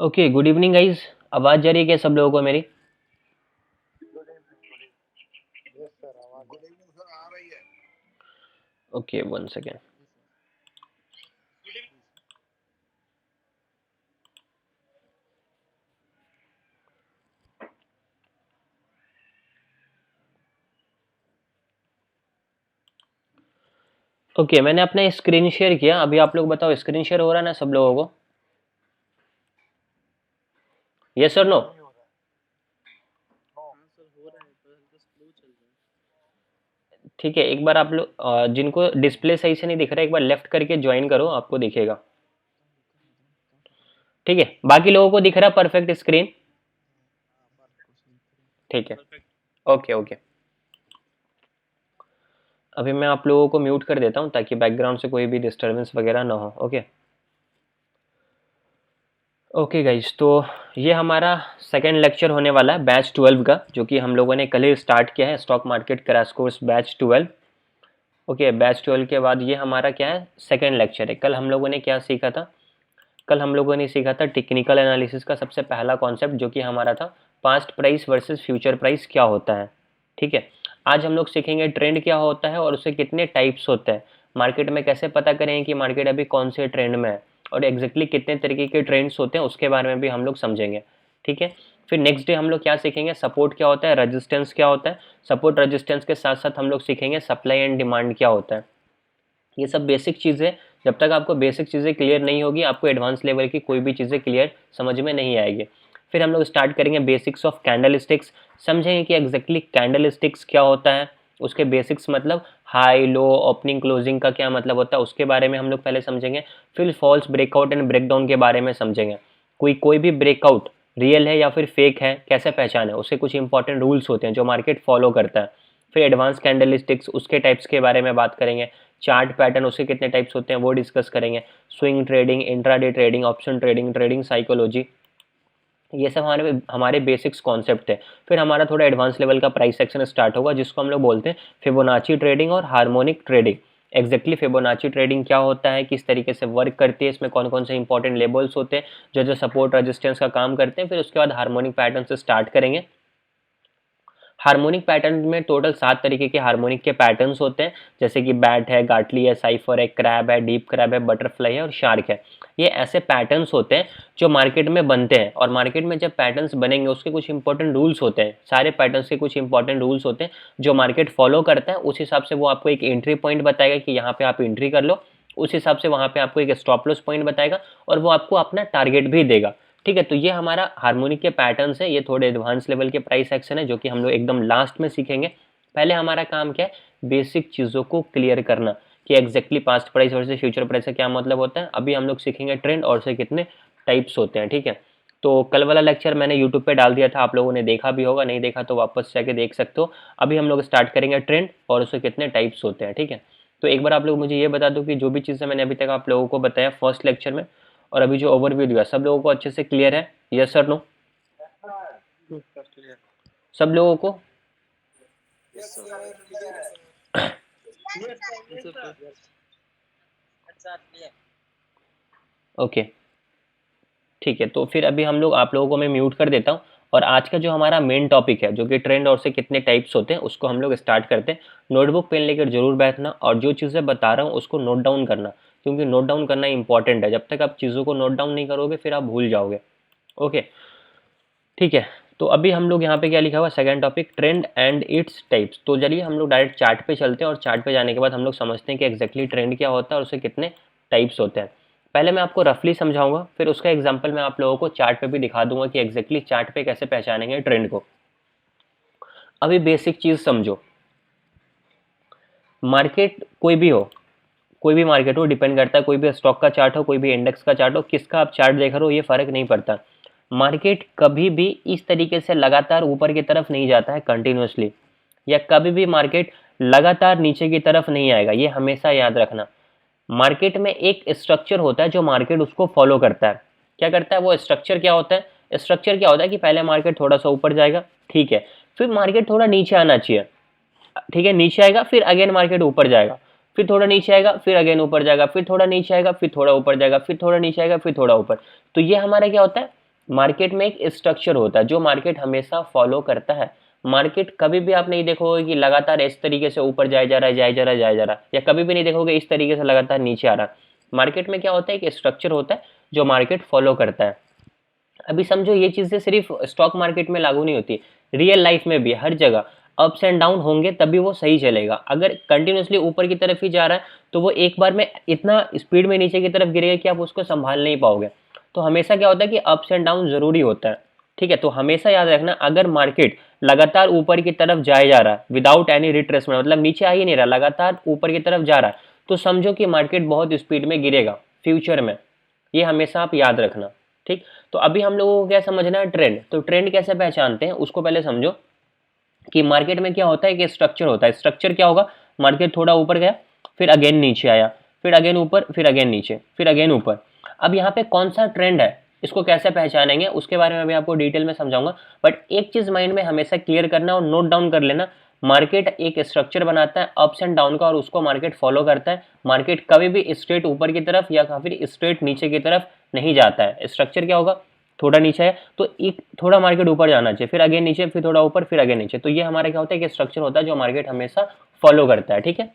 Okay, good evening guys. आवाज़ जा रही है क्या सब लोगों को मेरी? Okay, one second. ओके, मैंने अपना स्क्रीन शेयर किया। अभी आप लोग बताओ, स्क्रीन शेयर हो रहा है ना सब लोगों को? यस और नो? ठीक है, एक बार आप लोग जिनको डिस्प्ले सही से नहीं दिख रहा है, एक बार लेफ्ट करके ज्वाइन करो, आपको दिखेगा। ठीक है, बाकी लोगों को दिख रहा है परफेक्ट स्क्रीन? ठीक है, ओके ओके। अभी मैं आप लोगों को म्यूट कर देता हूँ ताकि बैकग्राउंड से कोई भी डिस्टर्बेंस वगैरह ना हो। ओके ओके गाइज, तो ये हमारा सेकेंड लेक्चर होने वाला है बैच 12 का, जो कि हम लोगों ने कल ही स्टार्ट किया है, stock market crash course batch 12। Okay, batch 12 के बाद ये हमारा क्या है, सेकेंड लेक्चर है। कल हम लोगों ने क्या सीखा था? कल हम लोगों ने सीखा था टेक्निकल एनालिसिस का सबसे पहला कॉन्सेप्ट, जो कि हमारा था past price versus future price क्या होता है। ठीक है, आज हम लोग सीखेंगे ट्रेंड क्या होता है और उससे कितने टाइप्स होते हैं, मार्केट में कैसे पता करें कि मार्केट अभी कौन से ट्रेंड में है, और एग्जैक्टली कितने तरीके के ट्रेंड्स होते हैं उसके बारे में भी हम लोग समझेंगे। ठीक है, फिर नेक्स्ट डे हम लोग क्या सीखेंगे, सपोर्ट क्या होता है, रेजिस्टेंस क्या होता है। सपोर्ट रेजिस्टेंस के साथ साथ हम लोग सीखेंगे सप्लाई एंड डिमांड क्या होता है। ये सब बेसिक चीज़ें, जब तक आपको बेसिक चीज़ें क्लियर नहीं होगी, आपको एडवांस लेवल की कोई भी चीज़ें क्लियर समझ में नहीं आएगी। फिर हम लोग स्टार्ट करेंगे बेसिक्स ऑफ कैंडल स्टिक्स, समझेंगे कि एग्जैक्टली कैंडल स्टिक्स क्या होता है, उसके बेसिक्स मतलब हाई लो ओपनिंग क्लोजिंग का क्या मतलब होता है, उसके बारे में हम लोग पहले समझेंगे। फिर फॉल्स ब्रेकआउट एंड ब्रेकडाउन के बारे में समझेंगे। कोई भी ब्रेकआउट रियल है या फिर फेक है, कैसे पहचाने, उसके कुछ इंपॉर्टेंट रूल्स होते हैं जो मार्केट फॉलो करता है। फिर एडवांस कैंडल स्टिक्स, उसके टाइप्स के बारे में बात करेंगे। चार्ट पैटर्न, उसके कितने टाइप्स होते हैं वो डिस्कस करेंगे। Swing trading, intraday trading, option trading, trading psychology, ये सब हमारे हमारे बेसिक्स कॉन्सेप्ट है। फिर हमारा थोड़ा एडवांस लेवल का प्राइस सेक्शन स्टार्ट होगा, जिसको हम लोग बोलते हैं फिबोनाची ट्रेडिंग और harmonic trading. Exactly Fibonacci trading क्या होता है, किस तरीके से वर्क करती है, इसमें कौन कौन से इंपॉर्टेंट लेवल्स होते हैं जो जो सपोर्ट रेजिस्टेंस का काम करते हैं। फिर उसके बाद हार्मोनिक पैटर्न से स्टार्ट करेंगे। हार्मोनिक पैटर्न में टोटल 7 तरीके के हार्मोनिक के पैटर्न्स होते हैं, जैसे कि बैट है, गाटली है, साइफर है, क्रैब है, डीप क्रैब है, बटरफ्लाई है और शार्क है। ये ऐसे पैटर्न्स होते हैं जो मार्केट में बनते हैं, और मार्केट में जब पैटर्न्स बनेंगे उसके कुछ इंपॉर्टेंट रूल्स होते हैं। सारे पैटर्न्स के कुछ इंपॉर्टेंट रूल्स होते हैं जो मार्केट फॉलो करता है। उस हिसाब से वो आपको एक एंट्री पॉइंट बताएगा कि यहाँ पे आप एंट्री कर लो, उस हिसाब से वहाँ पे आपको एक स्टॉप लॉस पॉइंट बताएगा, और वो आपको अपना टारगेट भी देगा। ठीक है, तो ये हमारा हार्मोनिक के पैटर्न्स है। ये थोड़े एडवांस लेवल के प्राइस एक्शन है जो कि हम लोग एकदम लास्ट में सीखेंगे। पहले हमारा काम क्या है, बेसिक चीज़ों को क्लियर करना कि exactly past price versus future price का क्या मतलब होता है। अभी हम लोग सीखेंगे ट्रेंड और से कितने टाइप्स होते हैं। ठीक है, तो कल वाला लेक्चर मैंने यूट्यूब पे डाल दिया था, आप लोगों ने देखा भी होगा, नहीं देखा तो वापस जाके देख सकते हो। अभी हम लोग स्टार्ट करेंगे ट्रेंड और उसके कितने टाइप्स होते हैं। ठीक है, तो एक बार आप लोग मुझे ये बता दो कि जो भी चीज़ें मैंने अभी तक आप लोगों को बताया फर्स्ट लेक्चर में और अभी जो ओवरव्यू दिया, सब लोगों को अच्छे से क्लियर है? Yes sir, no? सब लोगों को? ओके ठीक है, तो फिर अभी हम लोग आप लोगों को मैं म्यूट कर देता हूँ, और आज का जो हमारा मेन टॉपिक है जो कि ट्रेंड और से कितने टाइप्स होते हैं उसको हम लोग स्टार्ट करते हैं। नोटबुक पेन लेकर जरूर बैठना, और जो चीज़ें बता रहा हूँ उसको नोट डाउन करना, क्योंकि नोट डाउन करना इंपॉर्टेंट है। जब तक आप चीज़ों को नोट डाउन नहीं करोगे फिर आप भूल जाओगे। ओके ठीक है, तो अभी हम लोग यहाँ पे क्या लिखा हुआ, second topic trend and its types. तो चलिए हम लोग डायरेक्ट चार्ट पे चलते हैं, और चार्ट पे जाने के बाद हम लोग समझते हैं कि एग्जैक्टली ट्रेंड क्या होता है और उसके कितने टाइप्स होते हैं। पहले मैं आपको रफली समझाऊंगा, फिर उसका एग्जाम्पल मैं आप लोगों को चार्ट पे भी दिखा दूंगा कि एग्जैक्टली चार्ट पे कैसे पहचानेंगे ट्रेंड को। अभी बेसिक चीज समझो, मार्केट कोई भी हो, कोई भी मार्केट हो, डिपेंड करता है, कोई भी स्टॉक का चार्ट हो, कोई भी इंडेक्स का चार्ट हो, किसका आप चार्ट देख रहे हो ये फर्क नहीं पड़ता। मार्केट कभी भी इस तरीके से लगातार ऊपर की तरफ नहीं जाता है कंटिन्यूसली, या कभी भी मार्केट लगातार नीचे की तरफ नहीं आएगा, ये हमेशा याद रखना। मार्केट में एक स्ट्रक्चर होता है जो मार्केट उसको फॉलो करता है। क्या करता है वो स्ट्रक्चर, क्या होता है स्ट्रक्चर, क्या होता है कि पहले मार्केट थोड़ा सा ऊपर जाएगा, ठीक है, फिर मार्केट थोड़ा नीचे आना चाहिए, ठीक है, नीचे आएगा, फिर अगेन मार्केट ऊपर जाएगा, फिर थोड़ा नीचे आएगा, फिर अगेन ऊपर जाएगा, फिर थोड़ा नीचे आएगा, फिर थोड़ा ऊपर जाएगा, फिर थोड़ा नीचे आएगा, फिर थोड़ा ऊपर। तो ये हमारा क्या होता है, मार्केट में एक स्ट्रक्चर होता है जो मार्केट हमेशा फॉलो करता है। मार्केट कभी भी आप नहीं देखोगे कि लगातार इस तरीके से ऊपर जाए जा रहा है, जाए जा रहा है, जाए जा रहा है, या कभी भी नहीं देखोगे इस तरीके से लगातार नीचे आ रहा है। मार्केट में क्या होता है, एक स्ट्रक्चर होता है जो मार्केट फॉलो करता है। अभी समझो ये चीजें सिर्फ स्टॉक मार्केट में लागू नहीं होती, रियल लाइफ में भी हर जगह अप्स एंड डाउन होंगे तभी वो सही चलेगा। अगर कंटिन्यूसली ऊपर की तरफ ही जा रहा है तो वो एक बार में इतना स्पीड में नीचे की तरफ गिरेगा कि आप उसको संभाल नहीं पाओगे। तो हमेशा क्या होता है कि अप्स एंड डाउन जरूरी होता है, ठीक है। तो हमेशा याद रखना, अगर मार्केट लगातार ऊपर की तरफ जाए जा रहा है विदाउट एनी रिट्रेसमेंट, मतलब नीचे आ ही नहीं रहा, लगातार ऊपर की तरफ जा रहा है, तो समझो कि मार्केट बहुत स्पीड में गिरेगा फ्यूचर में। ये हमेशा आप याद रखना, ठीक। तो अभी हम लोगों को क्या समझना है, ट्रेंड। तो ट्रेंड कैसे पहचानते हैं उसको पहले समझो कि मार्केट में क्या होता है कि स्ट्रक्चर होता है। स्ट्रक्चर क्या होगा, मार्केट थोड़ा ऊपर गया, फिर अगेन नीचे आया, फिर अगेन ऊपर, फिर अगेन नीचे, फिर अगेन ऊपर। अब यहाँ पे कौन सा ट्रेंड है, इसको कैसे पहचानेंगे उसके बारे में मैं आपको डिटेल में समझाऊंगा। बट एक चीज माइंड में हमेशा क्लियर करना और नोट डाउन कर लेना, मार्केट एक स्ट्रक्चर बनाता है अप्स एंड डाउन का और उसको मार्केट फॉलो करता है। मार्केट कभी भी स्ट्रेट ऊपर की तरफ या फिर स्ट्रेट नीचे की तरफ नहीं जाता है। स्ट्रक्चर क्या होगा, थोड़ा नीचे है तो एक थोड़ा मार्केट ऊपर जाना चाहिए, फिर अगेन नीचे, फिर थोड़ा ऊपर, फिर अगेन नीचे। तो ये हमारा क्या होता है कि स्ट्रक्चर होता है जो मार्केट हमेशा फॉलो करता है, ठीक है।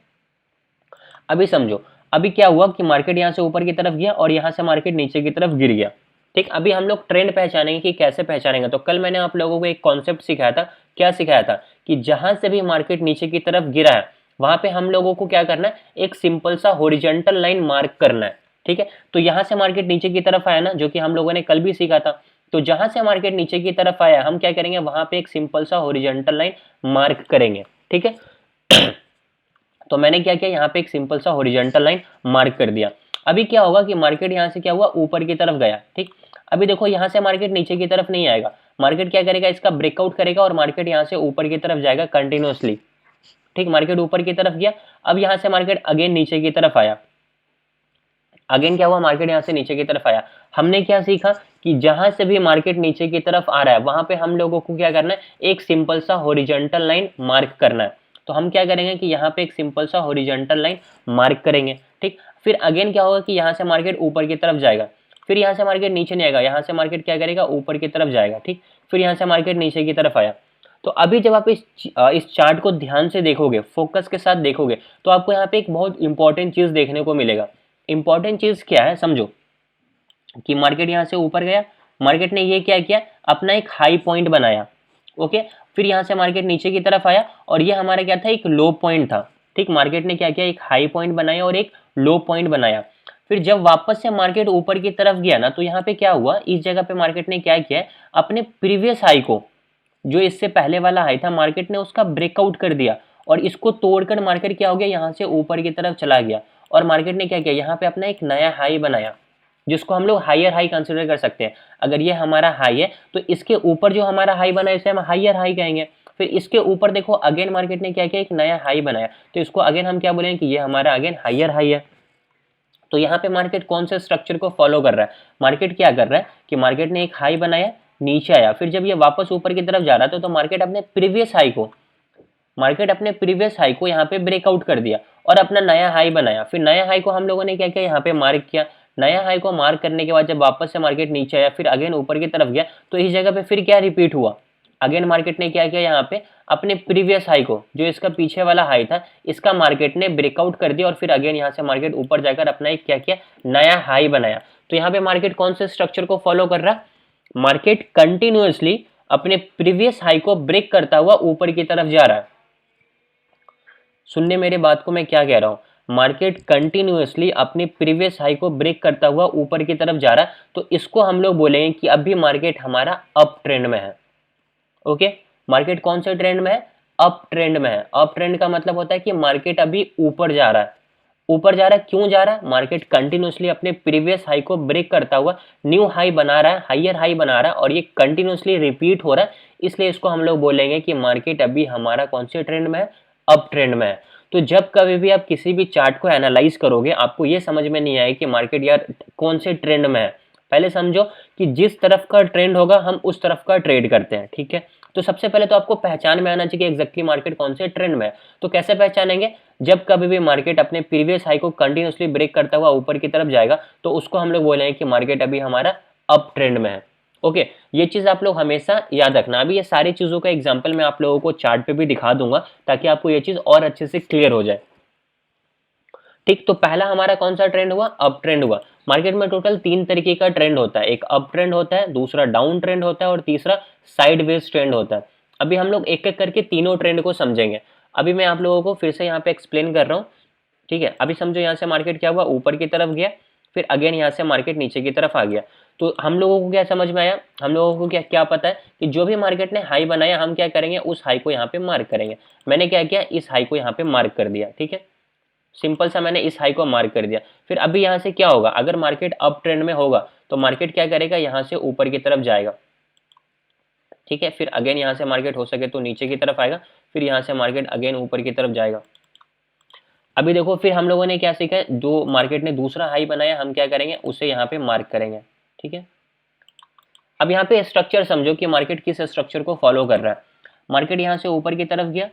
अभी समझो, अभी क्या हुआ कि मार्केट यहाँ से ऊपर की तरफ गया और यहाँ से मार्केट नीचे की तरफ गिर गया, ठीक। अभी हम लोग ट्रेंड पहचानेंगे कि कैसे पहचानेंगे। तो कल मैंने आप लोगों को एक कॉन्सेप्ट सिखाया था, क्या सिखाया था कि जहां से भी मार्केट नीचे की तरफ गिरा है वहां पे हम लोगों को क्या करना है, एक सिंपल सा हॉरिजॉन्टल लाइन मार्क करना है, ठीक है। तो यहां से मार्केट नीचे की तरफ आया ना, जो कि हम लोगों ने कल भी सीखा था। तो जहां से मार्केट नीचे की तरफ आया हम क्या करेंगे, वहां पे एक सिंपल सा हॉरिजॉन्टल लाइन मार्क करेंगे, ठीक है। तो मैंने क्या किया, यहाँ पे एक सिंपल सा हॉरिजॉन्टल लाइन मार्क कर दिया। अभी क्या होगा कि मार्केट यहाँ से क्या हुआ, ऊपर की तरफ गया, ठीक। अभी देखो यहाँ से मार्केट नीचे की तरफ नहीं आएगा, मार्केट क्या करेगा, इसका ब्रेकआउट करेगा और मार्केट यहाँ से ऊपर की तरफ जाएगा कंटिन्यूअसली, ठीक। मार्केट ऊपर की तरफ गया, अब यहाँ से मार्केट अगेन नीचे की तरफ आया, अगेन क्या हुआ, मार्केट यहाँ से नीचे की तरफ आया। हमने क्या सीखा कि जहां से भी मार्केट नीचे की तरफ आ रहा है वहां पे हम लोगों को क्या करना है, एक सिंपल सा हॉरिजॉन्टल लाइन मार्क करना है। तो हम क्या करेंगे कि यहाँ पे एक सिंपल सा हॉरिजॉन्टल लाइन मार्क करेंगे, ठीक। फिर अगेन क्या होगा कि यहाँ से मार्केट ऊपर की तरफ जाएगा, फिर यहाँ से मार्केट नीचे नहीं आएगा, यहाँ से मार्केट क्या करेगा, ऊपर की तरफ जाएगा, ठीक। फिर यहाँ से मार्केट नीचे की तरफ आया। तो अभी जब आप इस चार्ट को ध्यान से देखोगे, फोकस के साथ देखोगे, तो आपको यहाँ पे एक बहुत इंपॉर्टेंट चीज देखने को मिलेगा। इंपॉर्टेंट चीज क्या है, समझो कि मार्केट यहां से ऊपर गया, मार्केट ने ये क्या किया, अपना एक हाई पॉइंट बनाया, ओके। फिर यहां से मार्केट नीचे की तरफ आया और ये हमारा क्या था, एक लो पॉइंट था, ठीक। मार्केट ने क्या किया, एक हाई पॉइंट बनाया और एक लो पॉइंट बनाया। फिर जब वापस से मार्केट ऊपर की तरफ गया ना, तो यहाँ पे क्या हुआ, इस जगह पे मार्केट ने क्या किया, अपने प्रीवियस हाई को, जो इससे पहले वाला हाई था, मार्केट ने उसका ब्रेकआउट कर दिया और इसको तोड़कर मार्केट क्या हो गया, यहाँ से ऊपर की तरफ चला गया और मार्केट ने क्या किया, यहाँ पे अपना एक नया हाई बनाया जिसको हम लोग हायर हाई कंसिडर कर सकते हैं। अगर ये हमारा हाई है तो इसके ऊपर जो हमारा हाई बना है इसे हम हायर हाई कहेंगे। फिर इसके ऊपर देखो अगेन मार्केट ने क्या किया, एक नया हाई बनाया, तो इसको अगेन हम क्या बोलेंगे कि ये हमारा अगेन हायर हाई है। तो यहाँ पे मार्केट कौन से स्ट्रक्चर को फॉलो कर रहा है, मार्केट क्या कर रहा है कि मार्केट ने एक हाई बनाया, नीचे आया, फिर जब ये वापस ऊपर की तरफ जा रहा था तो मार्केट अपने प्रीवियस हाई को यहाँ पे ब्रेकआउट कर दिया और अपना नया हाई बनाया। फिर नया हाई को हम लोगों ने क्या किया, यहाँ पे मार्क किया। नया हाई को मार्क करने के बाद जब वापस से मार्केट नीचे आया, फिर अगेन ऊपर की तरफ गया, तो इस जगह पे फिर क्या रिपीट हुआ, अगेन मार्केट ने क्या किया, यहाँ पे अपने प्रीवियस हाई को, जो इसका पीछे वाला हाई था, इसका मार्केट ने ब्रेकआउट कर दिया और फिर अगेन यहाँ से मार्केट ऊपर जाकर अपना एक क्या किया, नया हाई बनाया। तो यहाँ पे मार्केट कौन से स्ट्रक्चर को फॉलो कर रहा है, मार्केट कंटिन्यूअसली अपने प्रीवियस हाई को ब्रेक करता हुआ ऊपर की तरफ जा रहा है। सुनने मेरे बात को, मैं क्या कह रहा हूं, मार्केट कंटिन्यूअसली अपनी प्रीवियस हाई को ब्रेक करता हुआ ऊपर की तरफ जा रहा है, तो इसको हम लोग बोलेंगे कि अभी मार्केट हमारा अप ट्रेंड में है, ओके। मार्केट कौन से ट्रेंड में है, अप ट्रेंड में है। अप ट्रेंड का मतलब होता है कि मार्केट अभी ऊपर जा रहा है। ऊपर जा रहा है, क्यों जा रहा है, मार्केट कंटिन्यूअसली अपने प्रीवियस हाई को ब्रेक करता हुआ न्यू हाई बना रहा है, हायर हाई बना रहा है और ये कंटिन्यूअसली रिपीट हो रहा है, इसलिए इसको हम लोग बोलेंगे कि मार्केट अभी हमारा कौन से ट्रेंड में है, अप ट्रेंड में है। तो जब कभी भी आप किसी भी चार्ट को एनालाइज करोगे, आपको ये समझ में नहीं आए कि मार्केट यार कौन से ट्रेंड में है, पहले समझो कि जिस तरफ का ट्रेंड होगा हम उस तरफ का ट्रेड करते हैं, ठीक है। तो सबसे पहले तो आपको पहचान में आना चाहिए कि एग्जैक्टली मार्केट कौन से ट्रेंड में है। तो कैसे पहचानेंगे, जब कभी भी मार्केट अपने प्रीवियस हाई को कंटिन्यूअसली ब्रेक करता हुआ ऊपर की तरफ जाएगा, तो उसको हम लोग बोलेंगे कि मार्केट अभी हमारा अप ट्रेंड में है, ओके, ये चीज़ आप लोग हमेशा याद रखना। अभी ये सारी चीज़ों का एग्जाम्पल मैं आप लोगों को चार्ट पे भी दिखा दूंगा ताकि आपको ये चीज़ और अच्छे से क्लियर हो जाए। ठीक, तो पहला हमारा कौन सा ट्रेंड हुआ? अप ट्रेंड हुआ। मार्केट में टोटल 3 तरीके का ट्रेंड होता है, एक अप ट्रेंड होता है, दूसरा डाउन ट्रेंड होता है और तीसरा साइडवेज ट्रेंड होता है। अभी हम लोग एक एक करके तीनों ट्रेंड को समझेंगे। अभी मैं आप लोगों को फिर से यहाँ पे एक्सप्लेन कर रहा हूँ। ठीक है, अभी समझो यहाँ से मार्केट क्या हुआ, ऊपर की तरफ गया, फिर अगेन यहाँ से मार्केट नीचे की तरफ आ गया। तो हम लोगों को क्या समझ में आया, हम लोगों को क्या क्या पता है कि जो भी मार्केट ने हाई बनाया हम क्या करेंगे, उस हाई को यहाँ पे मार्क करेंगे। मैंने क्या किया, इस हाई को यहाँ पे मार्क कर दिया। ठीक है, सिंपल सा मैंने इस हाई को मार्क कर दिया। फिर अभी यहाँ से क्या होगा, अगर मार्केट अप ट्रेंड में होगा तो मार्केट क्या करेगा, यहाँ से ऊपर की तरफ जाएगा। ठीक है, फिर अगेन यहाँ से मार्केट हो सके तो नीचे की तरफ आएगा, फिर यहाँ से मार्केट अगेन ऊपर की तरफ जाएगा। अभी देखो फिर हम लोगों ने क्या सीखा है, जो मार्केट ने दूसरा हाई बनाया हम क्या करेंगे, उसे यहाँ पे मार्क करेंगे। ठीक है, अब यहाँ पे स्ट्रक्चर समझो कि मार्केट किस स्ट्रक्चर को फॉलो कर रहा है। मार्केट यहाँ से ऊपर की तरफ गया,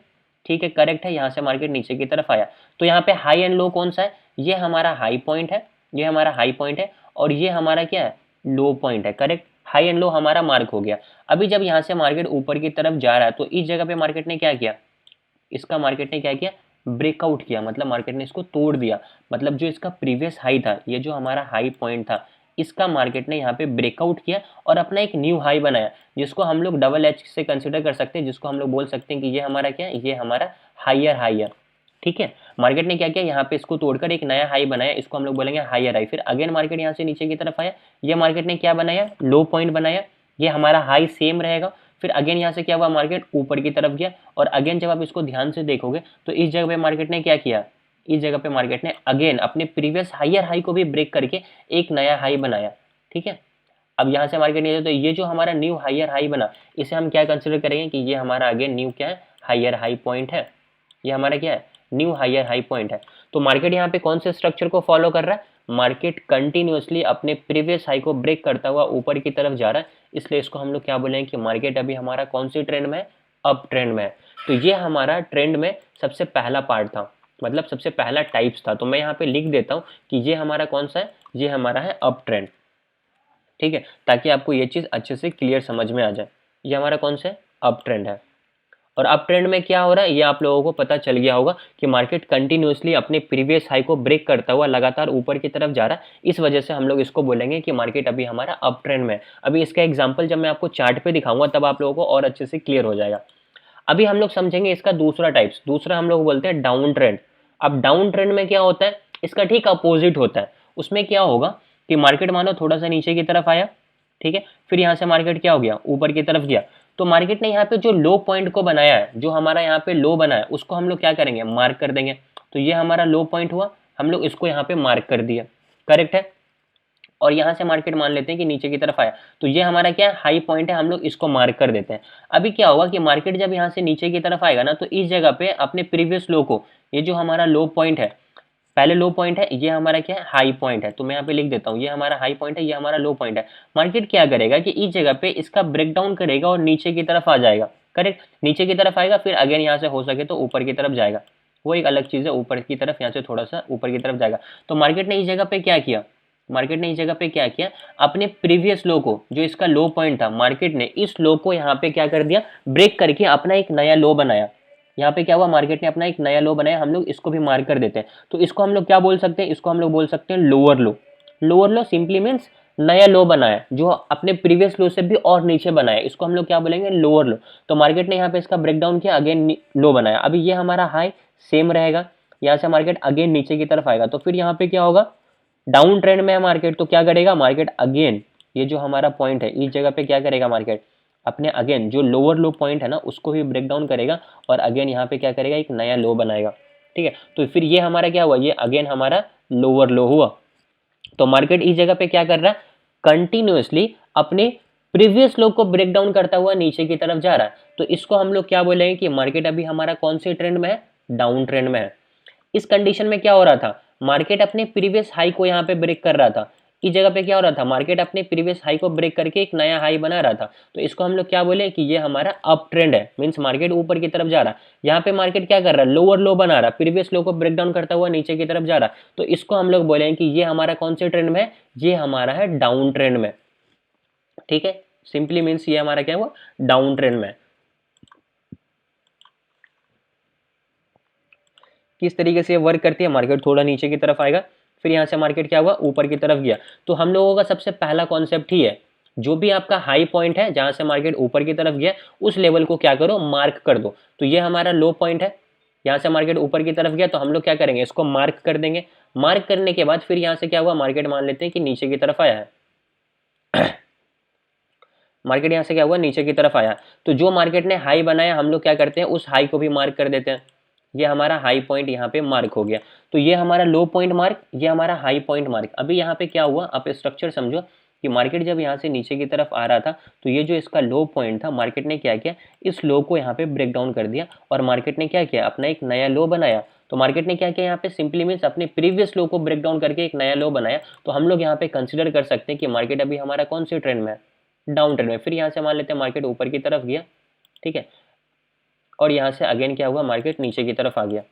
ठीक है, करेक्ट है, यहाँ से मार्केट नीचे की तरफ आया। तो यहाँ पे हाई एंड लो कौन सा है, ये हमारा हाई पॉइंट है, ये हमारा हाई पॉइंट है और ये हमारा क्या है, लो पॉइंट है। करेक्ट, हाई एंड लो हमारा मार्क हो गया। अभी जब यहाँ से मार्केट ऊपर की तरफ जा रहा है तो इस जगह पे मार्केट ने क्या किया, इसका मार्केट ने क्या किया, ब्रेकआउट किया, मतलब मार्केट ने इसको तोड़ दिया। मतलब जो इसका प्रीवियस हाई था, ये जो हमारा हाई पॉइंट था, इसका मार्केट ने यहाँ पे ब्रेकआउट किया और अपना एक न्यू हाई बनाया, जिसको हम लोग डबल एच से कंसिडर कर सकते हैं, जिसको हम लोग बोल सकते हैं कि ये हमारा क्या है, ये हमारा हायर हाई है। ठीक है, मार्केट ने क्या किया, यहाँ पे इसको तोड़कर एक नया हाई बनाया, इसको हम लोग बोलेंगे हायर हाई। फिर अगेन मार्केट यहाँ से नीचे की तरफ आया, ये मार्केट ने क्या बनाया, लो पॉइंट बनाया, ये हमारा हाई सेम रहेगा। फिर अगेन यहाँ से क्या हुआ, मार्केट ऊपर की तरफ गया और अगेन जब आप इसको ध्यान से देखोगे तो इस जगह पे मार्केट ने क्या किया, इस जगह पे मार्केट ने अगेन अपने प्रीवियस हायर हाई को भी ब्रेक करके एक नया हाई बनाया। ठीक है, अब यहाँ से मार्केट नहीं, तो ये जो हमारा न्यू हायर हाई बना, इसे हम क्या कंसिडर करेंगे कि ये हमारा अगेन न्यू क्या है, हायर हाई पॉइंट है। ये हमारा क्या है, न्यू हायर हाई पॉइंट है। तो मार्केट यहाँ पे कौन से स्ट्रक्चर को फॉलो कर रहा है, मार्केट कंटिन्यूअसली अपने प्रीवियस हाई को ब्रेक करता हुआ ऊपर की तरफ जा रहा है, इसलिए इसको हम लोग क्या बोलेंगे कि मार्केट अभी हमारा कौन सी ट्रेंड में है, अप ट्रेंड में है। तो ये हमारा ट्रेंड में सबसे पहला पार्ट था, मतलब सबसे पहला टाइप्स था। तो मैं यहाँ पे लिख देता हूँ कि ये हमारा कौन सा है, ये हमारा है अप ट्रेंड। ठीक है, ताकि आपको ये चीज़ अच्छे से क्लियर समझ में आ जाए। ये हमारा कौन सा है, अप ट्रेंड है। और अप ट्रेंड में क्या हो रहा है, ये आप लोगों को पता चल गया होगा कि मार्केट कंटिन्यूअसली अपने प्रीवियस हाई को ब्रेक करता हुआ लगातार ऊपर की तरफ जा रहा है। इस वजह से हम लोग इसको बोलेंगे कि मार्केट अभी हमारा अप ट्रेंड में है। अभी इसका एग्जांपल जब मैं आपको चार्ट पे दिखाऊंगा तब आप लोगों को और अच्छे से क्लियर हो जाएगा। अभी हम लोग समझेंगे इसका दूसरा टाइप्स, दूसरा हम लोग बोलते हैं डाउन ट्रेंड। अब डाउन ट्रेंड में क्या होता है, इसका ठीक अपोजिट होता है। उसमें क्या होगा कि मार्केट मानो थोड़ा सा नीचे की तरफ आया, ठीक है, फिर यहाँ से मार्केट क्या हो गया, ऊपर की तरफ गया। तो मार्केट ने यहाँ पे जो लो पॉइंट को बनाया है, जो हमारा यहाँ पे लो बना है, उसको हम लोग क्या करेंगे, मार्क कर देंगे। तो ये हमारा लो पॉइंट हुआ, हम लोग इसको यहाँ पे मार्क कर दिया। करेक्ट है, और यहाँ से मार्केट मान लेते हैं कि नीचे की तरफ आया, तो ये हमारा क्या हाई पॉइंट है, हम लोग इसको मार्क कर देते हैं। अभी क्या होगा कि मार्केट जब यहाँ से नीचे की तरफ आएगा ना, तो इस जगह पे अपने प्रीवियस लो को, ये जो हमारा लो पॉइंट है, पहले लो पॉइंट है, ये हमारा क्या है, हाई पॉइंट है। तो मैं यहाँ पे लिख देता हूँ, ये हमारा हाई पॉइंट है, ये हमारा लो पॉइंट है। मार्केट क्या करेगा कि इस जगह पे इसका ब्रेक डाउन करेगा और नीचे की तरफ आ जाएगा। करेक्ट, नीचे की तरफ आएगा, फिर अगेन यहाँ से हो सके तो ऊपर की तरफ जाएगा, वो एक अलग चीज़ है, ऊपर की तरफ यहाँ से थोड़ा सा ऊपर की तरफ जाएगा। तो मार्केट ने इस जगह पे क्या किया, मार्केट ने इस जगह पे क्या किया, अपने प्रीवियस लो को, जो इसका लो पॉइंट था, मार्केट ने इस लो को यहाँ पे क्या कर दिया, ब्रेक करके अपना एक नया लो बनाया। यहाँ पे क्या हुआ, मार्केट ने अपना एक नया लो बनाया, हम लोग इसको भी मार्क कर देते हैं। तो इसको हम लोग क्या बोल सकते हैं, इसको हम लोग बोल सकते हैं लोअर लो। लोअर लो सिंपली मीन्स नया लो बनाया, जो अपने प्रीवियस लो से भी और नीचे बनाया, इसको हम लोग क्या बोलेंगे, लोअर लो। तो मार्केट ने यहाँ पे इसका ब्रेकडाउन किया, अगेन लो बनाया। अभी ये हमारा हाई सेम रहेगा, यहाँ से मार्केट अगेन नीचे की तरफ आएगा, तो फिर यहाँ पे क्या होगा, डाउन ट्रेंड में है मार्केट, तो क्या करेगा मार्केट, अगेन ये जो हमारा पॉइंट है, इस जगह पे क्या करेगा मार्केट, अपने अगेन जो लोअर लो पॉइंट है ना, उसको भी ब्रेक डाउन करेगा और अगेन यहाँ पे क्या करेगा, एक नया लो बनाएगा। ठीक है, तो फिर ये हमारा क्या हुआ, ये अगेन हमारा लोअर लो हुआ। तो मार्केट इस जगह पे क्या कर रहा है, कंटिन्यूअसली अपने प्रीवियस लो को ब्रेक डाउन करता हुआ नीचे की तरफ जा रहा है। तो इसको हम लोग क्या बोलेंगे कि मार्केट अभी हमारा कौन से ट्रेंड में है, डाउन ट्रेंड में है। इस कंडीशन में क्या हो रहा था, मार्केट अपने प्रीवियस हाई को यहाँ पे ब्रेक कर रहा था। इस जगह पे क्या हो रहा था, मार्केट अपने प्रीवियस हाई को ब्रेक करके एक नया हाई बना रहा था। तो इसको हम लोग क्या बोले कि ये हमारा अप ट्रेंड है, मींस मार्केट ऊपर की तरफ जा रहा है। यहाँ पे मार्केट क्या कर रहा है, लोअर लो बना रहा है, प्रीवियस लो को ब्रेक डाउन करता हुआ नीचे की तरफ जा रहा है। तो इसको हम लोग बोले कि ये हमारा कौन से ट्रेंड में है, ये हमारा है डाउन ट्रेंड में। ठीक है, सिंपली मीन्स ये हमारा क्या हुआ, डाउन ट्रेंड में। किस तरीके से ये वर्क करती है, मार्केट थोड़ा नीचे की तरफ आएगा, फिर यहाँ से मार्केट क्या हुआ, ऊपर की तरफ गया। तो हम लोगों का सबसे पहला कॉन्सेप्ट ही है, जो भी आपका हाई पॉइंट है जहां से मार्केट ऊपर की तरफ गया, उस लेवल को क्या करो, मार्क कर दो। तो ये हमारा लो पॉइंट है, यहाँ से मार्केट ऊपर की तरफ गया, तो हम लोग क्या करेंगे, इसको मार्क कर देंगे। मार्क करने के बाद फिर यहाँ से क्या हुआ, मार्केट मान लेते हैं कि नीचे की तरफ आया है। मार्केट यहाँ से क्या हुआ, नीचे की तरफ आया। तो जो मार्केट ने हाई बनाया, हम लोग क्या करते हैं, उस हाई को भी मार्क कर देते हैं। ये हमारा हाई पॉइंट यहाँ पे मार्क हो गया। तो ये हमारा लो पॉइंट मार्क, ये हमारा हाई पॉइंट मार्क। अभी यहाँ पे क्या हुआ, आप स्ट्रक्चर समझो कि मार्केट जब यहाँ से नीचे की तरफ आ रहा था, तो ये जो इसका लो पॉइंट था, मार्केट ने क्या किया, इस लो को यहाँ पे ब्रेक डाउन कर दिया, और मार्केट ने क्या किया, अपना एक नया लो बनाया। तो मार्केट ने क्या किया, यहाँ पे सिंपली मीन्स अपने प्रीवियस लो को ब्रेक डाउन करके एक नया लो बनाया। तो हम लोग यहाँ पे कंसिडर कर सकते हैं कि मार्केट अभी हमारा कौन से ट्रेंड में है, डाउन ट्रेंड में। फिर यहाँ से मान लेते हैं मार्केट ऊपर की तरफ गया, ठीक है, और यहाँ से अगेन क्या हुआ, मार्केट नीचे की तरफ आ गया।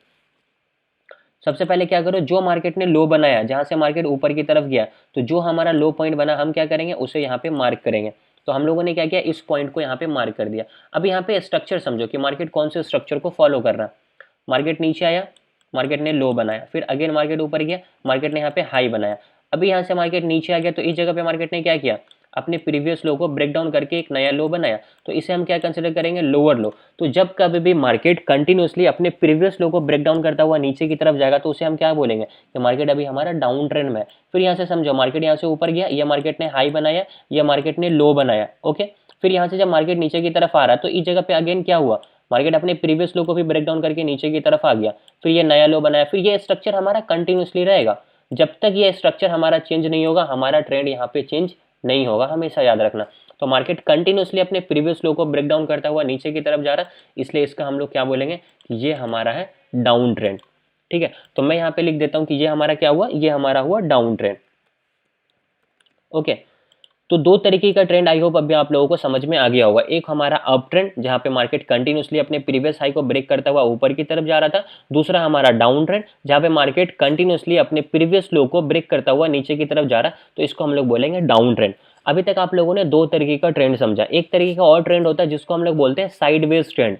सबसे पहले क्या करो, जो मार्केट ने लो बनाया, जहां से मार्केट ऊपर की तरफ गया, तो जो हमारा लो पॉइंट बना, हम क्या करेंगे, उसे यहाँ पे मार्क करेंगे। तो हम लोगों ने क्या किया, इस पॉइंट को यहाँ पे मार्क कर दिया। अब यहाँ पे स्ट्रक्चर समझो कि मार्केट कौन से स्ट्रक्चर को फॉलो कर रहा है। मार्केट नीचे आया, मार्केट ने लो बनाया, फिर अगेन मार्केट ऊपर गया, मार्केट ने यहाँ पे हाई बनाया। अभी यहाँ से मार्केट नीचे आ गया, तो इस जगह पे मार्केट ने क्या किया, अपने प्रीवियस लो को ब्रेक डाउन करके एक नया लो बनाया। तो इसे हम क्या कंसिडर करेंगे, लोअर लो। तो जब कभी भी मार्केट कंटिन्यूसली अपने प्रीवियस लो को ब्रेक डाउन करता हुआ नीचे की तरफ जाएगा, तो उसे हम क्या बोलेंगे, कि मार्केट अभी हमारा डाउन ट्रेंड में है। फिर यहाँ से समझो, मार्केट यहाँ से ऊपर गया, यह मार्केट ने हाई बनाया, यह मार्केट ने लो बनाया, ओके। फिर यहाँ से जब मार्केट नीचे की तरफ आ रहा है, तो इस जगह पे अगेन क्या हुआ, मार्केट अपने प्रीवियस लो को भी ब्रेक डाउन करके नीचे की तरफ आ गया, फिर ये नया लो बनाया। फिर ये स्ट्रक्चर हमारा कंटिन्यूसली रहेगा। जब तक ये स्ट्रक्चर हमारा चेंज नहीं होगा, हमारा ट्रेंड यहाँ पे चेंज नहीं होगा, हमेशा याद रखना। तो मार्केट कंटिन्यूसली अपने प्रीवियस लो को ब्रेक डाउन करता हुआ नीचे की तरफ जा रहा है, इसलिए इसका हम लोग क्या बोलेंगे, कि ये हमारा है डाउन ट्रेंड, ठीक है। तो मैं यहाँ पे लिख देता हूँ कि ये हमारा क्या हुआ, ये हमारा हुआ डाउन ट्रेंड, ओके। तो दो तरीके का ट्रेंड आई होप अभी आप लोगों को समझ में आ गया होगा। एक हमारा अप ट्रेंड, जहां पे मार्केट कंटिन्यूसली अपने प्रीवियस हाई को ब्रेक करता हुआ ऊपर की तरफ जा रहा था। दूसरा हमारा डाउन ट्रेंड, जहां पे मार्केट कंटिन्यूसली अपने प्रीवियस लो को ब्रेक करता हुआ नीचे की तरफ जा रहा, तो इसको हम लोग बोलेंगे डाउन ट्रेंड। अभी तक आप लोगों ने दो तरीके का ट्रेंड समझा। एक तरीके का और ट्रेंड होता है जिसको हम लोग बोलते हैं साइडवेज ट्रेंड,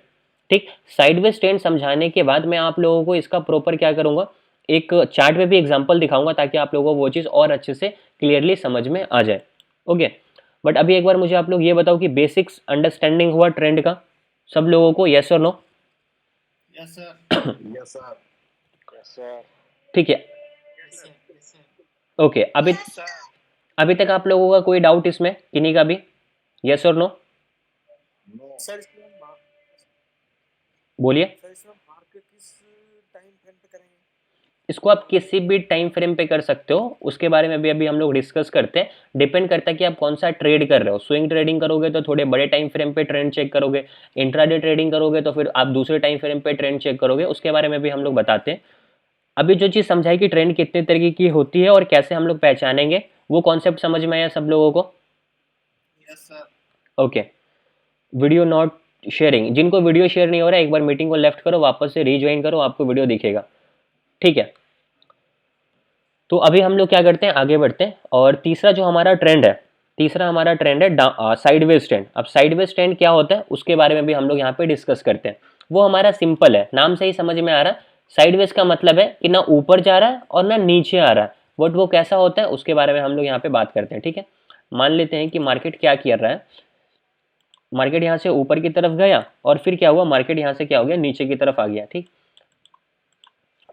ठीक। साइडवेज ट्रेंड समझाने के बाद मैं आप लोगों को इसका प्रॉपर क्या करूंगा, एक चार्ट में भी एग्जाम्पल दिखाऊंगा, ताकि आप लोगों को वो चीज और अच्छे से क्लियरली समझ में आ जाए, ओके। बट अभी एक बार मुझे आप लोग ये बताओ कि बेसिक्स अंडरस्टैंडिंग हुआ ट्रेंड का सब लोगों को, यस और no? Yes sir. Yes sir. Yes sir. ठीक है, यस सर। ओके। अभी तक आप लोगों का कोई डाउट इसमें, किन्हीं का भी, यस और नो? सर इसमें बोलिए। मार्केट किस टाइम फ्रेम पे करेंगे? इसको आप किसी भी टाइम फ्रेम पे कर सकते हो, उसके बारे में भी अभी हम लोग डिस्कस करते हैं। डिपेंड करता है कि आप कौन सा ट्रेड कर रहे हो। स्विंग ट्रेडिंग करोगे तो थोड़े बड़े टाइम फ्रेम पे ट्रेंड चेक करोगे, इंट्राडे ट्रेडिंग करोगे तो फिर आप दूसरे टाइम फ्रेम पे ट्रेंड चेक करोगे, उसके बारे में भी हम लोग बताते हैं। अभी जो चीज़ समझाई कि ट्रेंड कितने तरीके की होती है और कैसे हम लोग पहचानेंगे, वो कॉन्सेप्ट समझ में आया सब लोगों को? Yes sir. Okay. Video not sharing, जिनको वीडियो शेयर नहीं हो रहा है, एक बार मीटिंग को लेफ्ट करो, वापस से रीज्वाइन करो, आपको वीडियो दिखेगा, ठीक है। तो अभी हम लोग क्या करते हैं, आगे बढ़ते हैं। और तीसरा जो हमारा ट्रेंड है, तीसरा हमारा ट्रेंड है साइडवेज ट्रेंड। अब साइडवेज ट्रेंड क्या होता है, उसके बारे में भी हम लोग यहाँ पे डिस्कस करते हैं। वो हमारा सिंपल है, नाम से ही समझ में आ रहा है। साइडवेज का मतलब है कि ना ऊपर जा रहा है और ना नीचे आ रहा है। बट वो कैसा होता है, उसके बारे में हम लोग यहाँ पे बात करते हैं, ठीक है। मान लेते हैं कि मार्केट क्या कर रहा है, मार्केट यहाँ से ऊपर की तरफ गया और फिर क्या हुआ, मार्केट यहाँ से क्या हो गया, नीचे की तरफ आ गया, ठीक।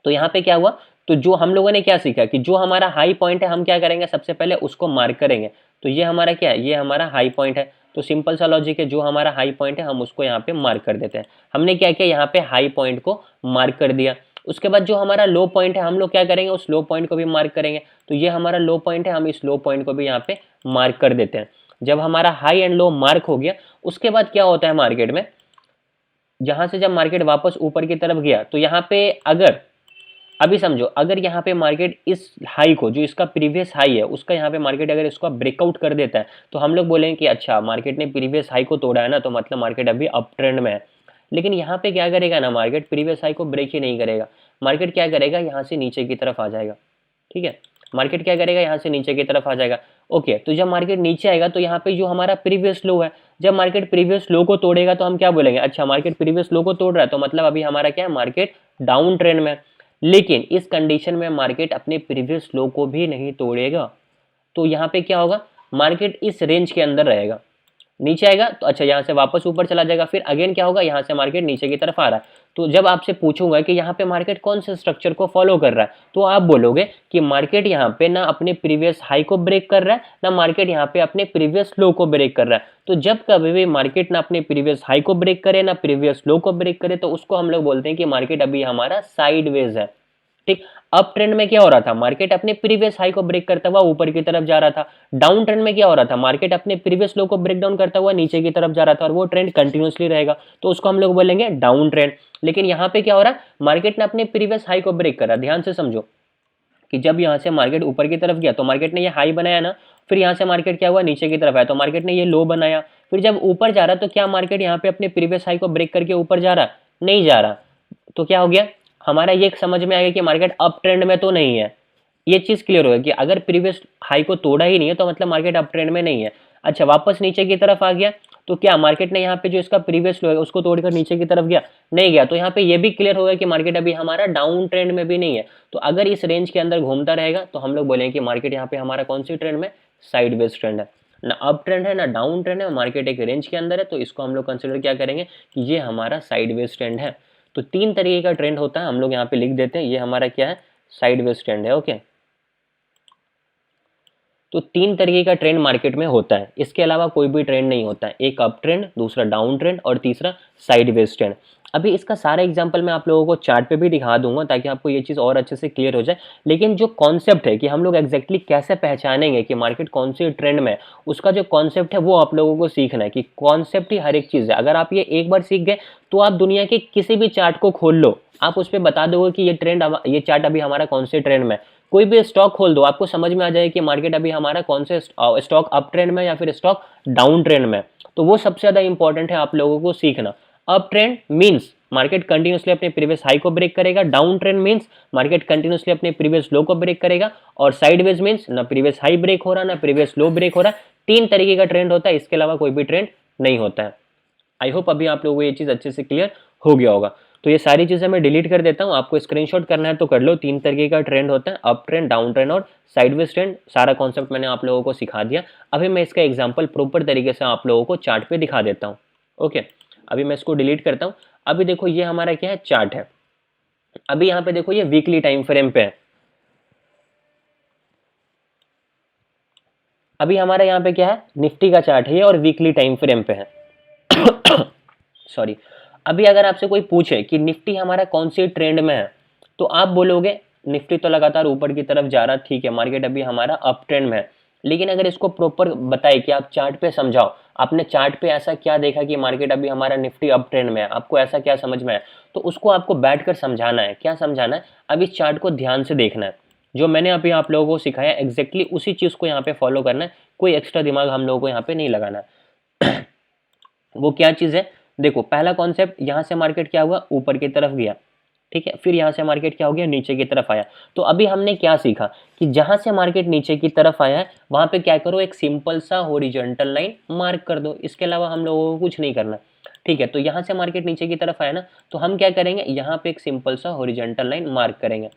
तो यहाँ पे क्या हुआ, तो जो हम लोगों ने क्या सीखा कि जो हमारा हाई पॉइंट है, हम क्या करेंगे, सबसे पहले उसको मार्क करेंगे। तो ये हमारा क्या है, ये हमारा हाई पॉइंट है। तो सिंपल सा लॉजिक है, जो हमारा हाई पॉइंट है हम उसको यहाँ पे मार्क कर देते हैं। हमने क्या किया, यहाँ पे हाई पॉइंट को मार्क कर दिया। उसके बाद जो हमारा लो पॉइंट है, हम लोग क्या करेंगे, उस लो पॉइंट को भी मार्क करेंगे। तो ये हमारा लो पॉइंट है, हम इस लो पॉइंट को भी यहाँ पे मार्क कर देते हैं। जब हमारा हाई एंड लो मार्क हो गया, उसके बाद क्या होता है मार्केट में, जहां से जब मार्केट वापस ऊपर की तरफ गया, तो यहाँ पे अगर, अभी समझो, अगर यहाँ पे मार्केट इस हाई को, जो इसका प्रीवियस हाई है, उसका यहाँ पे मार्केट अगर इसको ब्रेकआउट कर देता है, तो हम लोग बोलेंगे कि अच्छा मार्केट ने प्रीवियस हाई को तोड़ा है ना, तो मतलब मार्केट अभी अप ट्रेंड में है। लेकिन यहाँ पे क्या करेगा ना, मार्केट प्रीवियस हाई को ब्रेक ही नहीं करेगा। मार्केट क्या करेगा, यहाँ से नीचे की तरफ आ जाएगा, ठीक है। मार्केट क्या करेगा, यहाँ से नीचे की तरफ आ जाएगा। ओके, तो जब मार्केट नीचे आएगा तो यहाँ पे जो हमारा प्रीवियस लो है, जब मार्केट प्रीवियस लो को तोड़ेगा तो हम क्या बोलेंगे, अच्छा मार्केट प्रीवियस लो को तोड़ रहा है तो मतलब अभी हमारा क्या है, मार्केट डाउन ट्रेंड में। लेकिन इस कंडीशन में मार्केट अपने प्रीवियस लो को भी नहीं तोड़ेगा, तो यहाँ पे क्या होगा, मार्केट इस रेंज के अंदर रहेगा। नीचे आएगा तो अच्छा यहाँ से वापस ऊपर चला जाएगा, फिर अगेन क्या होगा, यहाँ से मार्केट नीचे की तरफ आ रहा है। तो जब आपसे पूछूंगा कि यहाँ पे मार्केट कौन से स्ट्रक्चर को फॉलो कर रहा है, तो आप बोलोगे कि मार्केट यहाँ पे ना अपने प्रीवियस हाई को ब्रेक कर रहा है, ना मार्केट यहाँ पे अपने प्रीवियस लो को ब्रेक कर रहा है। तो जब कभी भी मार्केट ना अपने प्रीवियस हाई को ब्रेक करे ना प्रीवियस लो को ब्रेक करे, तो उसको हम लोग बोलते हैं कि मार्केट अभी हमारा साइडवेज है। ठीक, अप ट्रेंड में क्या हो रहा था, मार्केट अपने प्रीवियस हाई को ब्रेक करता हुआ ऊपर की तरफ जा रहा था। डाउन ट्रेंड में क्या हो रहा था, मार्केट अपने प्रीवियस लो को ब्रेक डाउन करता हुआ नीचे की तरफ जा रहा था, और वो ट्रेंड कंटिन्यूसली रहेगा, तो उसको हम लोग बोलेंगे डाउन ट्रेंड। लेकिन यहाँ पे क्या हो रहा है, मार्केट ने अपने प्रीवियस हाई को ब्रेक करा। ध्यान से समझो कि जब यहाँ से मार्केट ऊपर की तरफ गया तो मार्केट ने ये हाई बनाया ना, फिर यहाँ से मार्केट क्या हुआ, नीचे की तरफ आया तो मार्केट ने ये लो बनाया, फिर जब ऊपर जा रहा तो क्या मार्केट यहाँ पे अपने प्रीवियस हाई को ब्रेक करके ऊपर जा रहा, नहीं जा रहा। तो क्या हो गया, हमारा ये समझ में आ गया कि मार्केट अप ट्रेंड में तो नहीं है। ये चीज क्लियर हो गया कि अगर प्रीवियस हाई को तोड़ा ही नहीं है तो मतलब मार्केट अप ट्रेंड में नहीं है। अच्छा, वापस नीचे की तरफ आ गया तो क्या मार्केट ने यहाँ पे जो इसका प्रीवियस लो है उसको तोड़कर नीचे की तरफ गया, नहीं गया, तो यहाँ पे ये भी क्लियर हो गया कि मार्केट अभी हमारा डाउन ट्रेंड में भी नहीं है। तो अगर इस रेंज के अंदर घूमता रहेगा तो हम लोग बोलेंगे कि मार्केट यहाँ पे हमारा कौन सी ट्रेंड में, साइडवेज ट्रेंड है। ना अप ट्रेंड है ना डाउन ट्रेंड है, मार्केट एक रेंज के अंदर है, तो इसको हम लोग कंसिडर क्या करेंगे कि ये हमारा साइडवेज ट्रेंड है। तो तीन तरीके का ट्रेंड होता है, हम लोग यहाँ पे लिख देते हैं, ये हमारा क्या है, साइडवेज ट्रेंड है। ओके, तो तीन तरीके का ट्रेंड मार्केट में होता है, इसके अलावा कोई भी ट्रेंड नहीं होता है। एक अप ट्रेंड, दूसरा डाउन ट्रेंड और तीसरा साइडवेज ट्रेंड। अभी इसका सारा एग्जांपल मैं आप लोगों को चार्ट पे भी दिखा दूंगा ताकि आपको ये चीज़ और अच्छे से क्लियर हो जाए। लेकिन जो कॉन्सेप्ट है कि हम लोग एग्जैक्टली कैसे पहचानेंगे कि मार्केट कौन सी ट्रेंड में है, उसका जो कॉन्सेप्ट है वो आप लोगों को सीखना है कि कॉन्सेप्ट ही हर एक चीज़ है। अगर आप ये एक बार सीख गए तो आप दुनिया के किसी भी चार्ट को खोल लो, आप उस पर बता दोगे कि ये चार्ट अभी हमारा कौन से ट्रेंड में है। कोई भी स्टॉक खोल दो, आपको समझ में आ जाए कि मार्केट अभी हमारा कौन से स्टॉक अप ट्रेंड में या फिर स्टॉक डाउन ट्रेंड में। तो वो सबसे ज्यादा इंपॉर्टेंट है आप लोगों को सीखना। Up trend means market continuously अपने प्रीवियस हाई को ब्रेक करेगा, down trend means market continuously अपने प्रीवियस लो को ब्रेक करेगा, और साइडवेज मींस ना प्रीवियस हाई ब्रेक हो रहा ना प्रीवियस लो ब्रेक हो रहा। तीन तरीके का ट्रेंड होता है, इसके अलावा कोई भी ट्रेंड नहीं होता है। आई होप अभी आप लोगों को ये चीज अच्छे से क्लियर हो गया होगा। तो ये सारी चीजें मैं डिलीट कर देता हूँ, आपको स्क्रीनशॉट करना है तो कर लो। तीन तरीके का ट्रेंड होता है, अप ट्रेंड, डाउन ट्रेंड और साइडवेज ट्रेंड। सारा कॉन्सेप्ट मैंने आप लोगों को सिखा दिया। अभी मैं इसका एग्जांपल प्रॉपर तरीके से आप लोगों को चार्ट पे दिखा देता हूँ। ओके, अभी मैं इसको डिलीट करता हूँ। अभी देखो ये हमारा क्या है, चार्ट है। अभी यहाँ पे देखो ये वीकली टाइम फ्रेम पे है। अभी हमारा यहाँ पे क्या है, निफ्टी का चार्ट है ये, और वीकली टाइम फ्रेम पे है। सॉरी। अभी अगर आपसे कोई पूछे कि निफ्टी हमारा कौन सी ट्रेंड में है, तो आप बोलोगे निफ्टी तो लगातार ऊपर की तरफ जा रहा, ठीक है, मार्केट अभी हमारा अप ट्रेंड में है। लेकिन अगर इसको प्रॉपर बताए कि आप चार्ट पे समझाओ, आपने चार्ट पे ऐसा क्या देखा कि मार्केट अभी हमारा निफ्टी अप ट्रेंड में है, आपको ऐसा क्या समझ में है, तो उसको आपको बैठकर समझाना है। क्या समझाना है, अब इस चार्ट को ध्यान से देखना है। जो मैंने अभी आप लोगों को सिखाया एग्जैक्टली उसी चीज को यहाँ पे फॉलो करना है, कोई एक्स्ट्रा दिमाग हम लोगों को यहाँ पे नहीं लगाना है। वो क्या चीज है, देखो पहला कॉन्सेप्ट, यहां से मार्केट क्या हुआ, ऊपर की तरफ गया, ठीक है, फिर यहां से मार्केट क्या हो गया, नीचे की तरफ आया। तो अभी हमने क्या सीखा कि जहां से मार्केट नीचे की तरफ आया है वहां पे क्या करो, एक सिंपल सा हॉरिजॉन्टल लाइन मार्क कर दो, इसके अलावा हम लोगों को कुछ नहीं करना। ठीक है, तो यहां से मार्केट नीचे की तरफ आया ना, तो हम क्या करेंगे, यहाँ पे एक सिंपल सा हॉरिजॉन्टल लाइन मार्क करेंगे।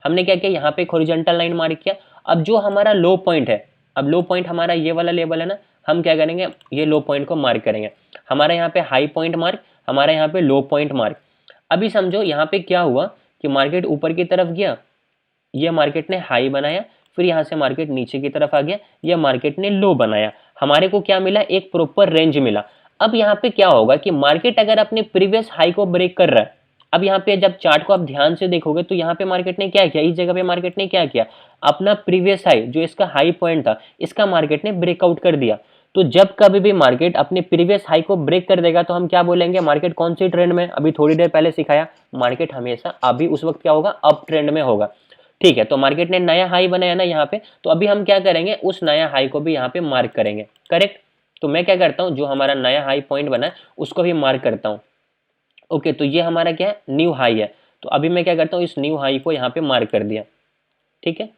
हमने क्या किया, यहाँ पे एक हॉरिजॉन्टल लाइन मार्क किया। अब जो हमारा लो पॉइंट है, अब लो पॉइंट हमारा ये वाला लेवल है ना, हम क्या करेंगे, ये लो पॉइंट को मार्क करेंगे। हमारा यहाँ पे हाई पॉइंट मार्क, हमारा यहाँ पे लो पॉइंट मार्क। अभी समझो यहाँ पे क्या हुआ कि मार्केट ऊपर की तरफ गया, ये मार्केट ने हाई बनाया, फिर यहाँ से मार्केट नीचे की तरफ आ गया, ये मार्केट ने लो बनाया। हमारे को क्या मिला, एक प्रॉपर रेंज मिला। अब यहाँ पे क्या होगा कि मार्केट अगर अपने प्रीवियस हाई को ब्रेक कर रहा है, अब यहाँ पे जब चार्ट को आप ध्यान से देखोगे तो यहाँ पे मार्केट ने क्या किया, इस जगह पे मार्केट ने क्या किया, अपना प्रीवियस हाई जो इसका हाई पॉइंट था, इसका मार्केट ने ब्रेकआउट कर दिया। तो जब कभी भी मार्केट अपने प्रीवियस हाई को ब्रेक कर देगा तो हम क्या बोलेंगे, मार्केट कौन सी ट्रेंड में, अभी थोड़ी देर पहले सिखाया, मार्केट हमेशा अभी उस वक्त क्या होगा, अप ट्रेंड में होगा। ठीक है, तो मार्केट ने नया हाई बनाया ना यहाँ पे, तो अभी हम क्या करेंगे, उस नया हाई को भी यहाँ पे मार्क करेंगे। करेक्ट, तो मैं क्या करता हूँ, जो हमारा नया हाई पॉइंट बना है उसको भी मार्क करता हूँ। ओके, तो ये हमारा क्या है, न्यू हाई है। तो अभी मैं क्या करता हूँ, इस न्यू हाई को यहाँ पे मार्क कर दिया। ठीक है,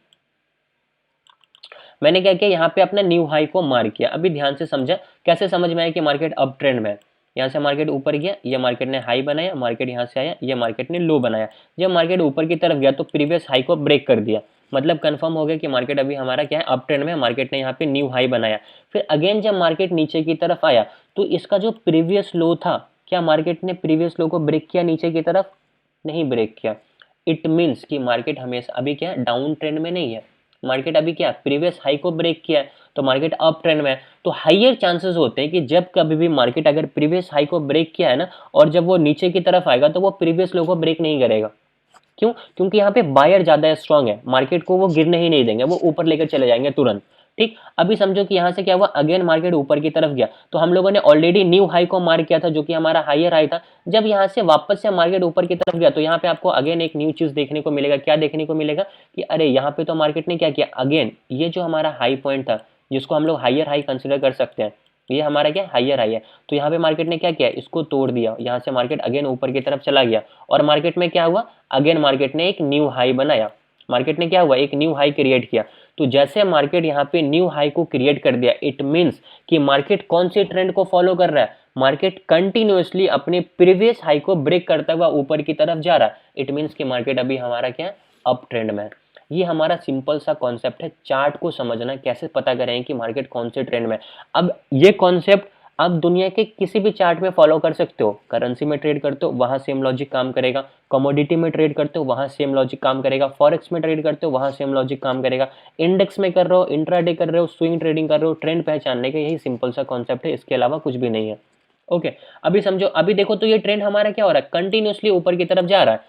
मैंने क्या किया, यहाँ पे अपना न्यू हाई को मार्क किया। अभी ध्यान से समझा, कैसे समझ में आया कि मार्केट अप ट्रेंड में है। यहाँ से मार्केट ऊपर गया, ये मार्केट ने हाई बनाया, मार्केट यहाँ से आया, ये मार्केट ने लो बनाया। जब मार्केट ऊपर की तरफ गया तो प्रीवियस हाई को ब्रेक कर दिया, मतलब कंफर्म हो गया कि मार्केट अभी हमारा क्या है, अप ट्रेंड में। मार्केट ने यहाँ पे न्यू हाई बनाया। फिर अगेन जब मार्केट नीचे की तरफ आया तो इसका जो प्रीवियस लो था, क्या मार्केट ने प्रीवियस लो को ब्रेक किया नीचे की तरफ? नहीं ब्रेक किया। इट मीन्स कि मार्केट हमेशा अभी क्या डाउन ट्रेंड में नहीं है, मार्केट अभी क्या प्रीवियस हाई को ब्रेक किया है, तो मार्केट अप ट्रेंड में है। तो हाइयर चांसेस होते हैं कि जब कभी भी मार्केट अगर प्रीवियस हाई को ब्रेक किया है ना, और जब वो नीचे की तरफ आएगा तो वो प्रीवियस लो को ब्रेक नहीं करेगा। क्यों? क्योंकि यहाँ पे बायर ज्यादा स्ट्रांग है, मार्केट को वो गिरने ही नहीं देंगे, वो ऊपर लेकर चले जाएंगे तुरंत। ठीक, अभी समझो कि यहाँ से क्या हुआ, अगेन मार्केट ऊपर की तरफ गया, तो हम लोगों ने ऑलरेडी न्यू हाई को मार्क किया था जो कि हमारा हायर हाई था। जब यहाँ से वापस से मार्केट ऊपर की तरफ गया तो यहाँ पे आपको अगेन एक न्यू चीज देखने को मिलेगा। क्या देखने को मिलेगा कि अरे यहाँ पे तो मार्केट ने क्या किया, अगेन ये जो हमारा हाई पॉइंट था जिसको हम लोग हायर हाई कंसिडर कर सकते हैं, ये हमारा क्या हायर हाई है, तो यहाँ पे मार्केट ने क्या किया, इसको तोड़ दिया। यहाँ से मार्केट अगेन ऊपर की तरफ चला गया और मार्केट में क्या हुआ, अगेन मार्केट ने एक न्यू हाई बनाया। मार्केट ने क्या हुआ, एक न्यू हाई क्रिएट किया। तो जैसे मार्केट यहाँ पे न्यू हाई को क्रिएट कर दिया, इट मींस कि मार्केट कौन से ट्रेंड को फॉलो कर रहा है, मार्केट कंटिन्यूअसली अपने प्रीवियस हाई को ब्रेक करता हुआ ऊपर की तरफ जा रहा है। इट मींस कि मार्केट अभी हमारा क्या है, अप ट्रेंड में है। ये हमारा सिंपल सा कॉन्सेप्ट है, चार्ट को समझना, कैसे पता करें कि मार्केट कौन से ट्रेंड में है। अब ये कॉन्सेप्ट आप दुनिया के किसी भी चार्ट में फॉलो कर सकते हो। करेंसी में ट्रेड करते हो वहां सेम लॉजिक काम करेगा, कमोडिटी में ट्रेड करते हो वहां सेम लॉजिक काम करेगा, फॉरेक्स में ट्रेड करते हो वहां सेम लॉजिक काम करेगा, इंडेक्स में कर रहे हो, इंट्राडे कर रहे हो, स्विंग ट्रेडिंग कर रहे हो, ट्रेंड पहचानने का यही सिंपल सा कॉन्सेप्ट है, इसके अलावा कुछ भी नहीं है। ओके, अभी समझो, अभी देखो तो ये ट्रेंड हमारा क्या हो रहा है, कंटिन्यूअसली ऊपर की तरफ जा रहा है।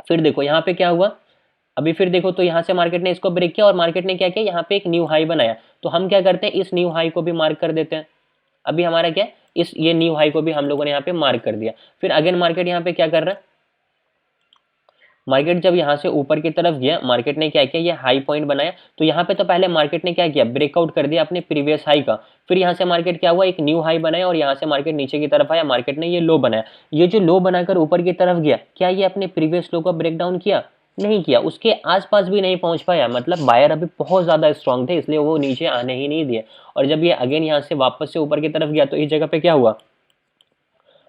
फिर देखो यहाँ पे क्या हुआ, अभी फिर देखो तो यहाँ से मार्केट ने इसको ब्रेक किया और मार्केट ने क्या किया, यहाँ पे एक न्यू हाई बनाया। तो हम क्या करते हैं, इस न्यू हाई को भी मार्क कर देते हैं। अभी हमारा क्या है, इस ये न्यू हाई को भी हम लोगों ने यहाँ पे मार्क कर दिया। फिर अगेन मार्केट यहाँ पे क्या कर रहा है, मार्केट जब यहाँ से ऊपर की तरफ गया, मार्केट ने क्या किया, ये हाई पॉइंट बनाया। तो यहाँ पे तो पहले मार्केट ने क्या किया, ब्रेकआउट कर दिया अपने प्रीवियस हाई का। फिर यहाँ से मार्केट क्या हुआ, एक न्यू हाई बनाया और यहाँ से मार्केट नीचे की तरफ आया, मार्केट ने ये लो बनाया। ये जो लो बनाकर ऊपर की तरफ गया, क्या ये अपने प्रीवियस लो का ब्रेक डाउन किया? नहीं किया, उसके आसपास भी नहीं पहुंच पाया। मतलब बायर अभी बहुत ज्यादा स्ट्रांग थे, इसलिए वो नीचे आने ही नहीं दिए। और जब ये अगेन यहाँ से वापस से ऊपर की तरफ गया तो इस जगह पे क्या हुआ,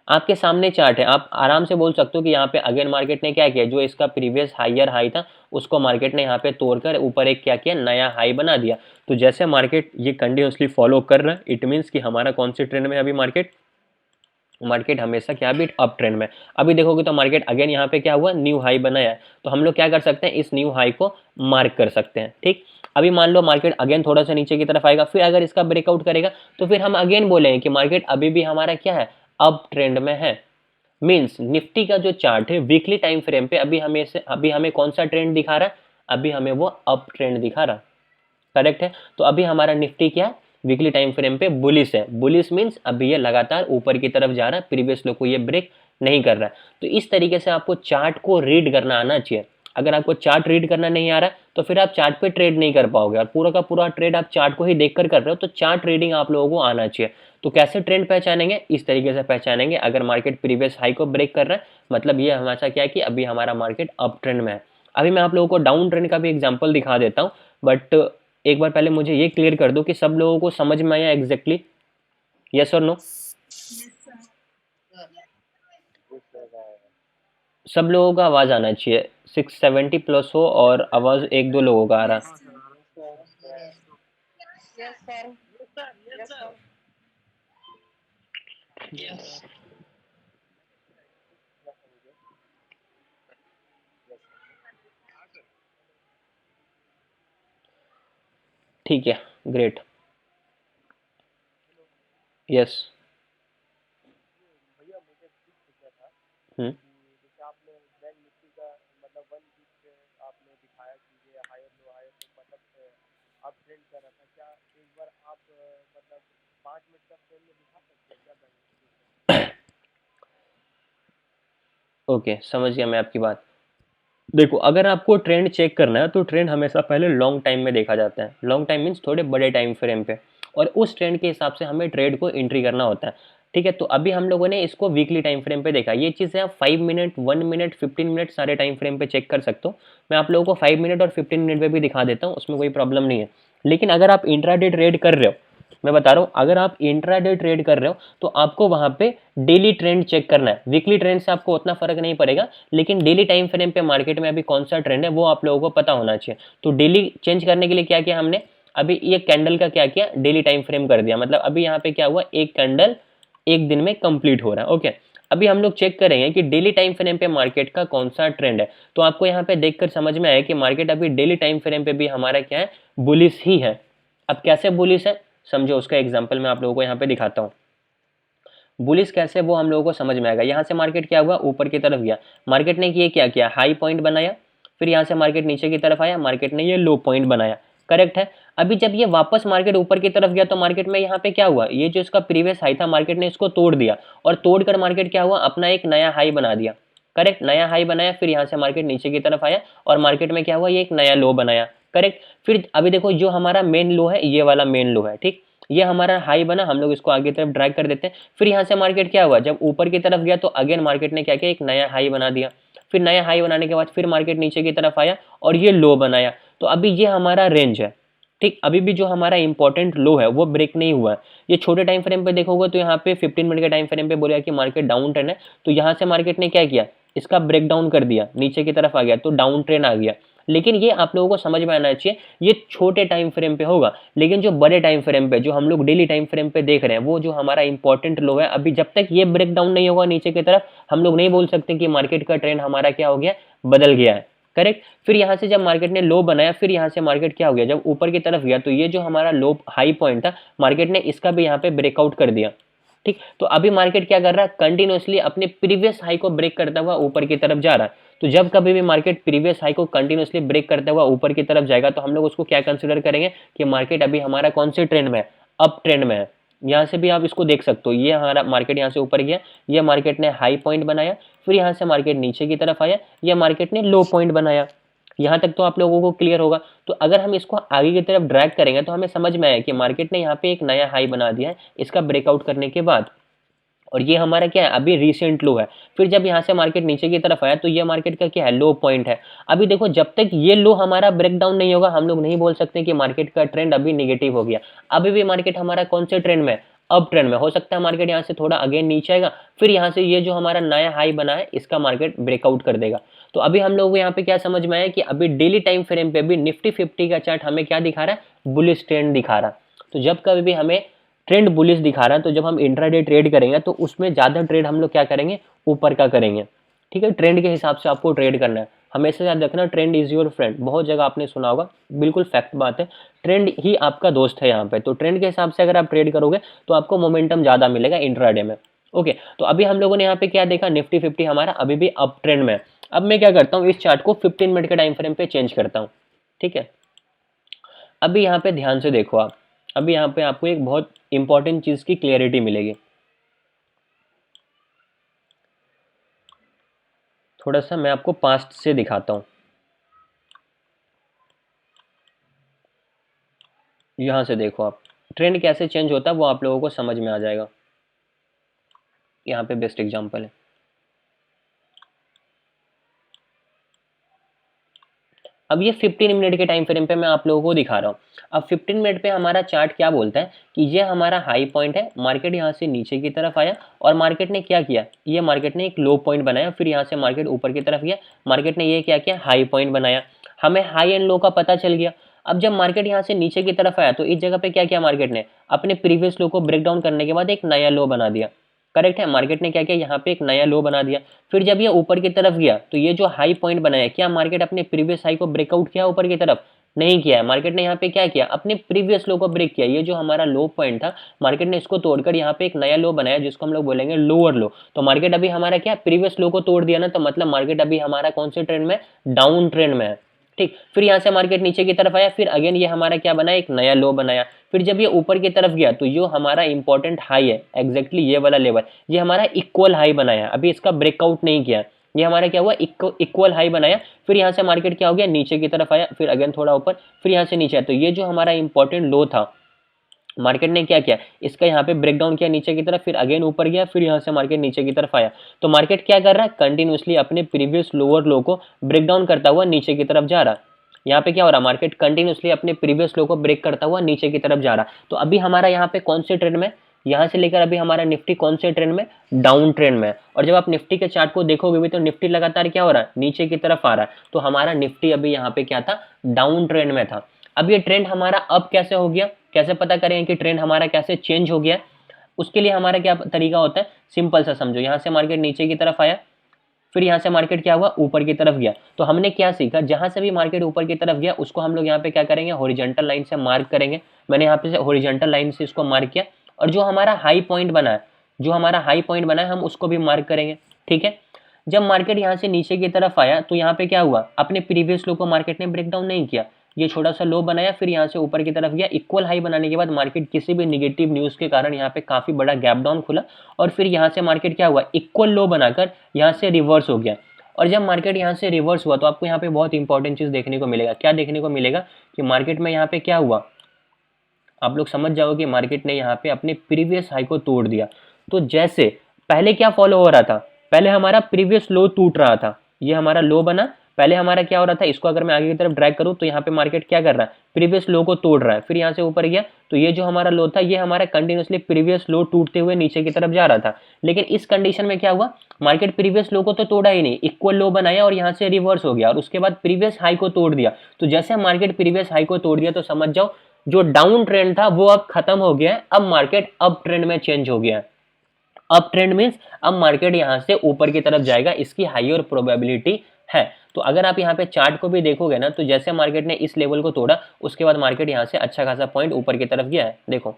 आपके सामने चार्ट है, आप आराम से बोल सकते हो कि यहाँ पे अगेन मार्केट ने क्या किया, जो इसका प्रीवियस हायर हाई था उसको मार्केट ने यहाँ पे तोड़कर ऊपर एक क्या किया, नया हाई बना दिया। तो जैसे मार्केट ये कंटिन्यूसली फॉलो कर रहा है, इट मीन्स कि हमारा कौन से ट्रेंड में अभी मार्केट हमेशा क्या, अभी अप ट्रेंड में। अभी देखोगे तो मार्केट अगेन यहाँ पे क्या हुआ, न्यू हाई बनाया है। तो हम लोग क्या कर सकते हैं, इस न्यू हाई को मार्क कर सकते हैं। ठीक, अभी मान लो मार्केट अगेन थोड़ा सा नीचे की तरफ आएगा, फिर अगर इसका ब्रेकआउट करेगा तो फिर हम अगेन बोलेंगे कि मार्केट अभी भी हमारा क्या है, अप ट्रेंड में है। मींस निफ्टी का जो चार्ट है वीकली टाइम फ्रेम पे अभी हमें कौन सा ट्रेंड दिखा रहा है, अभी हमें वो अप ट्रेंड दिखा रहा है। करेक्ट है, तो अभी हमारा निफ्टी क्या है, वीकली टाइम फ्रेम पे बुलिश है। बुलिश मींस अभी ये लगातार ऊपर की तरफ जा रहा है, प्रीवियस लो को ये ब्रेक नहीं कर रहा है। तो इस तरीके से आपको चार्ट को रीड करना आना चाहिए। अगर आपको चार्ट रीड करना नहीं आ रहा है तो फिर आप चार्ट पे ट्रेड नहीं कर पाओगे, और पूरा का पूरा ट्रेड आप चार्ट को ही देखकर कर रहे हो। तो चार्ट रीडिंग आप लोगों को आना चाहिए। तो कैसे ट्रेंड पहचानेंगे, इस तरीके से पहचानेंगे। अगर मार्केट प्रीवियस हाई को ब्रेक कर रहा है, मतलब ये हमारा क्या है कि अभी हमारा मार्केट अप ट्रेंड में है। अभी मैं आप लोगों को डाउन ट्रेंड का भी एग्जाम्पल दिखा देता हूँ, बट एक बार पहले मुझे ये क्लियर कर दो कि सब लोगों को समझ में आया एग्जैक्टली, यस और नो? सब लोगों का आवाज आना चाहिए, 670 प्लस हो और आवाज एक दो लोगों का आ रहा है। ठीक है, ग्रेट, यस। जैसे आपने बैंक निफ्टी का मतलब 1 वीक आपने दिखाया कि ये हायर लो हायर तो मतलब अप ट्रेंड कर रहा था, क्या एक बार आप मतलब 5 मिनट का फ्रेम में दिखा सकते हैं क्या बैंक निफ्टी का? ओके, समझ गया मैं आपकी बात। देखो, अगर आपको ट्रेंड चेक करना है तो ट्रेंड हमेशा पहले लॉन्ग टाइम में देखा जाता है। लॉन्ग टाइम मीन्स थोड़े बड़े टाइम फ्रेम पे, और उस ट्रेंड के हिसाब से हमें ट्रेड को एंट्री करना होता है। ठीक है, तो अभी हम लोगों ने इसको वीकली टाइम फ्रेम पे देखा। ये चीज़ें आप 5 मिनट, 1 मिनट, 15 मिनट सारे टाइम फ्रेम पे चेक कर सकते हो। मैं आप लोगों को 5 मिनट और 15 मिनट पे भी दिखा देता हूँ, उसमें कोई प्रॉब्लम नहीं है। लेकिन अगर आप इंट्राडे ट्रेड कर रहे हो, मैं बता रहा हूँ, अगर आप इंट्राडे ट्रेड कर रहे हो तो आपको वहां पे डेली ट्रेंड चेक करना है। वीकली ट्रेंड से आपको उतना फर्क नहीं पड़ेगा, लेकिन डेली टाइम फ्रेम पे मार्केट में अभी कौन सा ट्रेंड है वो आप लोगों को पता होना चाहिए। तो डेली चेंज करने के लिए क्या किया हमने, अभी ये कैंडल का क्या किया, डेली टाइम फ्रेम कर दिया। मतलब अभी यहाँ पे क्या हुआ, एक कैंडल एक दिन में कंप्लीट हो रहा है। ओके, अभी हम लोग चेक करेंगे कि डेली टाइम फ्रेम पे मार्केट का कौन सा ट्रेंड है। तो आपको यहाँ पे देखकर समझ में आया कि मार्केट अभी डेली टाइम फ्रेम पे भी हमारा क्या है, बुलिश ही है। अब कैसे बुलिश है समझो, उसका एग्जांपल मैं आप लोगों को यहाँ पे दिखाता हूँ। बुलिश कैसे वो हम लोगों को समझ में आएगा। यहाँ से मार्केट क्या हुआ, ऊपर की तरफ गया, मार्केट ने ये क्या किया, हाई पॉइंट बनाया, फिर यहाँ से मार्केट नीचे की तरफ आया, मार्केट ने ये लो पॉइंट बनाया, करेक्ट है। अभी जब ये वापस मार्केट ऊपर की तरफ गया तो मार्केट में यहाँ पे क्या हुआ, ये जो इसका प्रीवियस हाई था मार्केट ने इसको तोड़ दिया, और तोड़कर मार्केट क्या हुआ, अपना एक नया हाई बना दिया, करेक्ट, नया हाई बनाया। फिर यहाँ से मार्केट नीचे की तरफ आया और मार्केट में क्या हुआ, ये एक नया लो बनाया, करेक्ट। फिर अभी देखो जो हमारा मेन लो है, ये वाला मेन लो है, ठीक, ये हमारा हाई बना, हम लोग इसको आगे तरफ ड्रैग कर देते हैं। फिर यहाँ से मार्केट क्या हुआ, जब ऊपर की तरफ गया तो अगेन मार्केट ने क्या किया, एक नया हाई बना दिया। फिर नया हाई बनाने के बाद फिर मार्केट नीचे की तरफ आया और ये लो बनाया। तो अभी ये हमारा रेंज है, ठीक, अभी भी जो हमारा इंपॉर्टेंट लो है वो ब्रेक नहीं हुआ है। ये छोटे टाइम फ्रेम पे देखोगे तो यहाँ पे 15 मिनट के टाइम फ्रेम पे बोलेगा कि मार्केट डाउन ट्रेंड है, तो यहाँ से मार्केट ने क्या किया, इसका ब्रेक डाउन कर दिया, नीचे की तरफ आ गया, तो डाउन ट्रेंड आ गया। लेकिन ये आप लोगों को समझ में आना चाहिए, ये छोटे टाइम फ्रेम पे होगा, लेकिन जो बड़े टाइम फ्रेम पे, जो हम लोग डेली टाइम फ्रेम पे देख रहे हैं, वो जो हमारा इंपॉर्टेंट लो है, अभी जब तक ये ब्रेक डाउन नहीं होगा नीचे की तरफ, हम लोग नहीं बोल सकते कि मार्केट का ट्रेंड हमारा क्या हो गया, बदल गया है, करेक्ट। फिर यहाँ से जब मार्केट ने लो बनाया, फिर यहाँ से मार्केट क्या हो गया, जब ऊपर की तरफ गया तो ये जो हमारा लो हाई पॉइंट था, मार्केट ने इसका भी यहाँ पे ब्रेकआउट कर दिया, ठीक। तो अभी मार्केट क्या कर रहा है, कंटिन्यूअसली अपने प्रीवियस हाई को ब्रेक करता हुआ ऊपर की तरफ जा रहा है। तो जब कभी भी मार्केट प्रीवियस हाई को कंटिन्यूअसली ब्रेक करता हुआ ऊपर की तरफ जाएगा तो हम लोग उसको क्या कंसिडर करेंगे कि मार्केट अभी हमारा कौन से ट्रेंड में है, अप ट्रेंड में है। यहाँ से भी आप इसको देख सकते हो, ये हमारा मार्केट यहाँ से ऊपर गया, ये मार्केट ने हाई पॉइंट बनाया, फिर यहाँ से मार्केट नीचे की तरफ आया, ये मार्केट ने लो पॉइंट बनाया। यहाँ तक तो आप लोगों को क्लियर होगा। तो अगर हम इसको आगे की तरफ ड्रैग करेंगे तो हमें समझ में आया कि मार्केट ने यहाँ पे एक नया हाई बना दिया है इसका ब्रेकआउट करने के बाद, और ये हमारा क्या है, अभी रिसेंट लो है। फिर जब यहाँ से मार्केट नीचे की तरफ आया तो ये मार्केट का क्या है, लो पॉइंट है। अभी देखो जब तक ये लो हमारा ब्रेक डाउन नहीं होगा हम लोग नहीं बोल सकते कि मार्केट का ट्रेंड अभी निगेटिव हो गया। अभी भी मार्केट हमारा कौन से ट्रेंड में, अप ट्रेंड में। हो सकता है मार्केट यहाँ से थोड़ा अगेन नीचे आएगा, फिर यहाँ से ये जो हमारा नया हाई बना है इसका मार्केट ब्रेकआउट कर देगा। तो अभी हम लोग यहाँ पे क्या समझ में आया कि अभी डेली टाइम फ्रेम पे भी निफ्टी 50 का चार्ट हमें क्या दिखा रहा है, बुलिश ट्रेंड दिखा रहा है। तो जब कभी भी हमें ट्रेंड बुलिश दिखा रहा है तो जब हम इंट्राडे ट्रेड करेंगे तो उसमें ज़्यादा ट्रेड हम लोग क्या करेंगे, ऊपर का करेंगे, ठीक है। ट्रेंड के हिसाब से आपको ट्रेड करना है, हमेशा याद रखना ट्रेंड इज योर फ्रेंड। बहुत जगह आपने सुना होगा, बिल्कुल फैक्ट बात है, ट्रेंड ही आपका दोस्त है यहाँ पे। तो ट्रेंड के हिसाब से अगर आप ट्रेड करोगे तो आपको मोमेंटम ज़्यादा मिलेगा इंट्राडे में। ओके, तो अभी हम लोगों ने यहाँ पे क्या देखा, निफ्टी 50 हमारा अभी भी अप ट्रेंड में है। अब मैं क्या करता हूँ, इस चार्ट को 15 मिनट के टाइम फ्रेम पे चेंज करता हूँ, ठीक है। अभी यहाँ पे ध्यान से देखो आप, अभी यहाँ पे आपको एक बहुत इंपॉर्टेंट चीज की क्लियरिटी मिलेगी। थोड़ा सा मैं आपको पास्ट से दिखाता हूँ। यहाँ से देखो आप, ट्रेंड कैसे चेंज होता है वो आप लोगों को समझ में आ जाएगा। यहाँ पे बेस्ट एग्जांपल है, अब ये 15 मिनट के टाइम फ्रेम पे मैं आप लोगों को दिखा रहा हूँ। अब 15 मिनट पे हमारा चार्ट क्या बोलता है कि ये हमारा हाई पॉइंट है, मार्केट यहाँ से नीचे की तरफ आया और मार्केट ने क्या किया, ये मार्केट ने एक लो पॉइंट बनाया, फिर यहाँ से मार्केट ऊपर की तरफ गया, मार्केट ने ये क्या किया, हाई पॉइंट बनाया। हमें हाई एंड लो का पता चल गया। अब जब मार्केट यहाँ से नीचे की तरफ आया तो इस जगह पे क्या किया, मार्केट ने अपने प्रीवियस लो को ब्रेक डाउन करने के बाद एक नया लो बना दिया, करेक्ट है। मार्केट ने क्या किया, यहाँ पे एक नया लो बना दिया। फिर जब ये ऊपर की तरफ गया तो ये जो हाई पॉइंट बनाया, क्या मार्केट अपने प्रीवियस हाई को ब्रेकआउट किया ऊपर की तरफ, नहीं किया है। मार्केट ने यहाँ पे क्या किया, अपने प्रीवियस लो को ब्रेक किया। ये जो हमारा लो पॉइंट था मार्केट ने इसको तोड़कर यहाँ पे एक नया लो बनाया जिसको हम लोग बोलेंगे लोअर लो। तो मार्केट अभी हमारा क्या, प्रीवियस लो को तोड़ दिया ना, तो मतलब मार्केट अभी हमारा कौन से ट्रेंड में, डाउन ट्रेंड में है, ठीक। फिर यहाँ से मार्केट नीचे की तरफ आया, फिर अगेन ये हमारा क्या बनाया, एक नया लो बनाया। फिर जब ये ऊपर की तरफ गया तो जो हमारा इंपॉर्टेंट हाई है, एग्जैक्टली ये वाला लेवल, ये हमारा इक्वल हाई बनाया, अभी इसका ब्रेकआउट नहीं किया। ये हमारा क्या हुआ, इक्वल हाई बनाया। फिर यहाँ से मार्केट क्या हो गया, नीचे की तरफ आया, फिर अगेन थोड़ा ऊपर, फिर यहाँ से नीचे आया। तो ये जो हमारा इंपॉर्टेंट लो था, मार्केट ने क्या किया, इसका यहाँ पे ब्रेक डाउन किया नीचे की तरफ, फिर अगेन ऊपर गया, फिर यहाँ से मार्केट नीचे की तरफ आया। तो मार्केट क्या कर रहा है, कंटिन्यूअसली अपने प्रीवियस लोअर लो को ब्रेक डाउन करता हुआ नीचे की तरफ जा रहा है। यहाँ पे क्या हो रहा है, मार्केट कंटिन्यूसली अपने प्रीवियस लो को ब्रेक करता हुआ नीचे की तरफ जा रहा है। तो अभी हमारा यहाँ पे कौन से ट्रेंड में, यहाँ से लेकर अभी हमारा निफ्टी कौन से ट्रेंड में, डाउन ट्रेंड में है। और जब आप निफ्टी के चार्ट को देखोगे भी तो निफ्टी लगातार क्या हो रहा है, नीचे की तरफ आ रहा है। तो हमारा निफ्टी अभी यहाँ पे क्या था, डाउन ट्रेंड में था। अब ये ट्रेंड हमारा अब कैसे हो गया, कैसे पता करें कि ट्रेंड हमारा कैसे चेंज हो गया, उसके लिए हमारा क्या तरीका होता है, सिंपल सा समझो। यहाँ से मार्केट नीचे की तरफ आया, फिर यहाँ से मार्केट क्या हुआ, ऊपर की तरफ गया। तो हमने क्या सीखा, जहां से भी मार्केट ऊपर की तरफ गया उसको हम लोग यहाँ पे क्या करेंगे, हॉरिजॉन्टल लाइन से मार्क करेंगे। मैंने यहाँ पे हॉरिजॉन्टल लाइन से इसको मार्क किया, और जो हमारा हाई पॉइंट बना है, जो हमारा हाई पॉइंट बना है हम उसको भी मार्क करेंगे। ठीक है, जब मार्केट यहाँ से नीचे की तरफ आया तो यहाँ पे क्या हुआ, अपने प्रीवियस लो को मार्केट ने ब्रेक डाउन नहीं किया, ये छोटा सा लो बनाया, फिर यहाँ से ऊपर की तरफ गया। इक्वल हाई बनाने के बाद मार्केट किसी भी निगेटिव न्यूज के कारण यहाँ पे काफी बड़ा गैप डाउन खुला, और फिर यहाँ से मार्केट क्या हुआ, इक्वल लो बनाकर यहाँ से रिवर्स हो गया। और जब मार्केट यहाँ से रिवर्स हुआ तो आपको यहाँ पे बहुत इंपॉर्टेंट चीज देखने को मिलेगा। क्या देखने को मिलेगा कि मार्केट में यहाँ पे क्या हुआ, आप लोग समझ जाओगे, मार्केट ने यहाँ पे अपने प्रीवियस हाई को तोड़ दिया। तो जैसे पहले क्या फॉलो हो रहा था, पहले हमारा प्रीवियस लो टूट रहा था, ये हमारा लो बना, पहले हमारा क्या हो रहा था, इसको अगर मैं आगे की तरफ ड्रैग करूं तो यहाँ पे मार्केट क्या कर रहा है, प्रीवियस लो को तोड़ रहा है, फिर यहाँ से ऊपर गया। तो ये जो हमारा लो था ये हमारा कंटिन्यूसली प्रीवियस लो टूटते हुए नीचे की तरफ जा रहा था। लेकिन इस कंडीशन में क्या हुआ, मार्केट प्रीवियस लो को तो तोड़ा ही नहीं, इक्वल लो बनाया और यहाँ से रिवर्स हो गया, और उसके बाद प्रीवियस हाई को तोड़ दिया। तो जैसे मार्केट प्रीवियस हाई को तोड़ दिया तो समझ जाओ जो डाउन ट्रेंड था वो अब खत्म हो गया है, अब मार्केट अप ट्रेंड में चेंज हो गया है। अप ट्रेंड मींस अब मार्केट यहां से ऊपर की तरफ जाएगा, इसकी हाईयर प्रोबेबिलिटी है। तो अगर आप यहाँ पे चार्ट को भी देखोगे ना, तो जैसे मार्केट ने इस लेवल को तोड़ा उसके बाद मार्केट यहाँ से अच्छा खासा पॉइंट ऊपर की तरफ गया है, देखो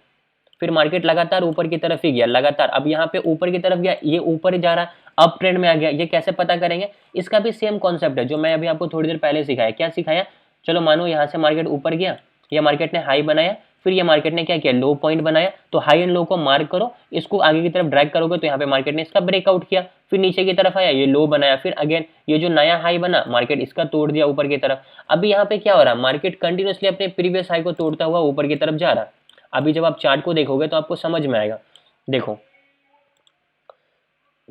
फिर मार्केट लगातार ऊपर की तरफ ही गया, लगातार अब यहाँ पे ऊपर की तरफ गया, ये ऊपर ही जा रहा है, अप ट्रेंड में आ गया। ये कैसे पता करेंगे, इसका भी सेम कॉन्सेप्ट है जो मैं अभी आपको थोड़ी देर पहले सिखाया। क्या सिखाया, चलो मानो यहाँ से मार्केट ऊपर गया, ये मार्केट ने हाई बनाया, फिर ये मार्केट ने क्या किया, लो पॉइंट बनाया। तो हाई एंड लो को मार्क करो, इसको आगे की तरफ ड्रैग करोगे तो यहाँ पे मार्केट ने इसका ब्रेकआउट किया, फिर नीचे की तरफ आया, ये लो बनाया, फिर अगेन ये जो नया हाई बना मार्केट इसका तोड़ दिया ऊपर की तरफ। अभी यहाँ पे क्या हो रहा है, मार्केट कंटिन्यूसली अपने प्रीवियस हाई को तोड़ता हुआ ऊपर की तरफ जा रहा है। अभी जब आप चार्ट को देखोगे तो आपको समझ में आएगा, देखो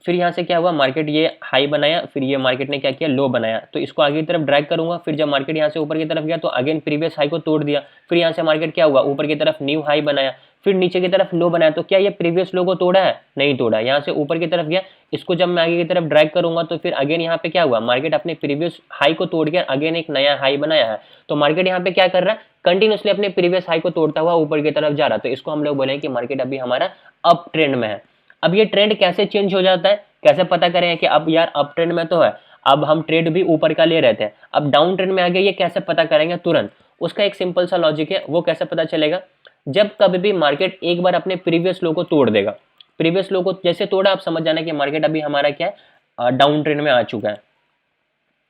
फिर यहाँ से क्या हुआ, मार्केट ये हाई बनाया, फिर ये मार्केट ने क्या किया, लो बनाया। तो इसको आगे की तरफ ड्रैग करूंगा, फिर जब मार्केट यहाँ से ऊपर की तरफ गया तो अगेन प्रीवियस हाई को तोड़ दिया, फिर यहाँ से मार्केट क्या हुआ, ऊपर की तरफ न्यू हाई बनाया, फिर नीचे की तरफ लो बनाया। तो क्या ये प्रीवियस लो को तोड़ा है, नहीं तोड़ा, यहाँ से ऊपर की तरफ गया, इसको जब मैं आगे की तरफ ड्रैग करूंगा तो फिर अगेन यहाँ पे क्या हुआ, मार्केट अपने प्रीवियस हाई को तोड़ के अगेन एक नया हाई बनाया है। तो मार्केट यहाँ पे क्या कर रहा है, कंटिन्यूसली अपने प्रीवियस हाई को तोड़ता हुआ ऊपर की तरफ जा रहा है। तो इसको हम लोग बोलेंगे कि मार्केट अभी हमारा अप ट्रेंड में है। अब ये ट्रेंड कैसे चेंज हो जाता है, कैसे पता करें कि अब यार अप ट्रेंड में तो है, अब हम ट्रेड भी ऊपर का ले रहे थे, अब डाउन ट्रेंड में आ गया, ये कैसे पता करेंगे तुरंत। उसका एक सिंपल सा लॉजिक है, वो कैसे पता चलेगा, जब कभी भी मार्केट एक बार अपने प्रीवियस लो को तोड़ देगा, प्रीवियस लो को जैसे तोड़ा आप समझ जाना कि मार्केट अभी हमारा क्या है, डाउन ट्रेंड में आ चुका है।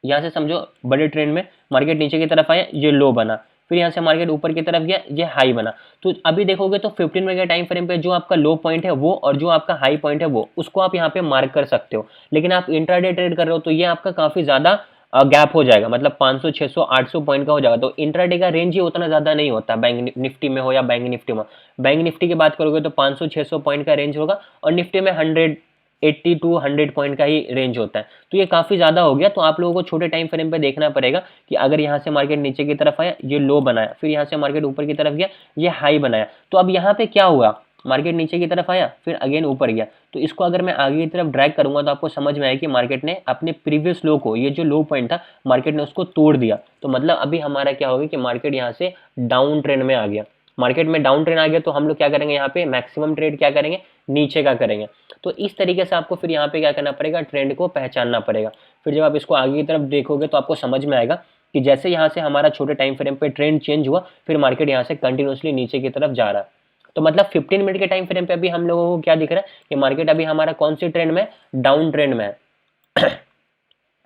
यहाँ से समझो बड़े ट्रेंड में मार्केट नीचे की तरफ आया, ये लो बना, फिर यहाँ से मार्केट ऊपर की तरफ गया, ये हाई बना। तो अभी देखोगे तो 15 मिनट के टाइम फ्रेम पे जो आपका लो पॉइंट है वो और जो आपका हाई पॉइंट है वो, उसको आप यहाँ पे मार्क कर सकते हो। लेकिन आप इंट्राडे ट्रेड कर रहे हो तो ये आपका काफी ज्यादा गैप हो जाएगा, मतलब 500 600 800 पॉइंट का हो जाएगा। तो इंट्राडे का रेंज ही उतना ज्यादा नहीं होता, बैंक निफ्टी में हो या बैंक निफ्टी में। बैंक निफ्टी की बात करोगे तो 500 600 पॉइंट का रेंज होगा, और निफ्टी में 180 टू 100 पॉइंट का ही रेंज होता है। तो ये काफी ज्यादा हो गया। तो आप लोगों को छोटे टाइम फ्रेम पे देखना पड़ेगा कि अगर यहाँ से मार्केट नीचे की तरफ आया, ये लो बनाया, फिर यहाँ से मार्केट ऊपर की तरफ गया, ये हाई बनाया। तो अब यहाँ पे क्या हुआ, मार्केट नीचे की तरफ आया, फिर अगेन ऊपर गया। तो इसको अगर मैं आगे की तरफ ड्रैग करूंगा तो आपको समझ में आएगा कि मार्केट ने अपने प्रीवियस लो को, ये जो लो पॉइंट था, मार्केट ने उसको तोड़ दिया। तो मतलब अभी हमारा क्या होगा कि मार्केट यहाँ से डाउन ट्रेंड में आ गया। मार्केट में डाउन ट्रेंड आ गया तो हम लोग क्या करेंगे, यहाँ पे मैक्सिमम ट्रेड क्या करेंगे, नीचे का करेंगे। तो इस तरीके से आपको फिर यहाँ पे क्या करना पड़ेगा, ट्रेंड को पहचानना पड़ेगा। फिर जब आप इसको आगे की तरफ देखोगे तो आपको समझ में आएगा कि जैसे यहाँ से हमारा छोटे टाइम फ्रेम पे ट्रेंड चेंज हुआ, फिर मार्केट यहाँ से कंटिन्यूसली नीचे की तरफ जा रहा है। तो मतलब 15 मिनट के टाइम फ्रेम पे अभी हम लोगों को क्या दिख रहा है कि मार्केट अभी हमारा कौन सी ट्रेंड में, डाउन ट्रेंड में है।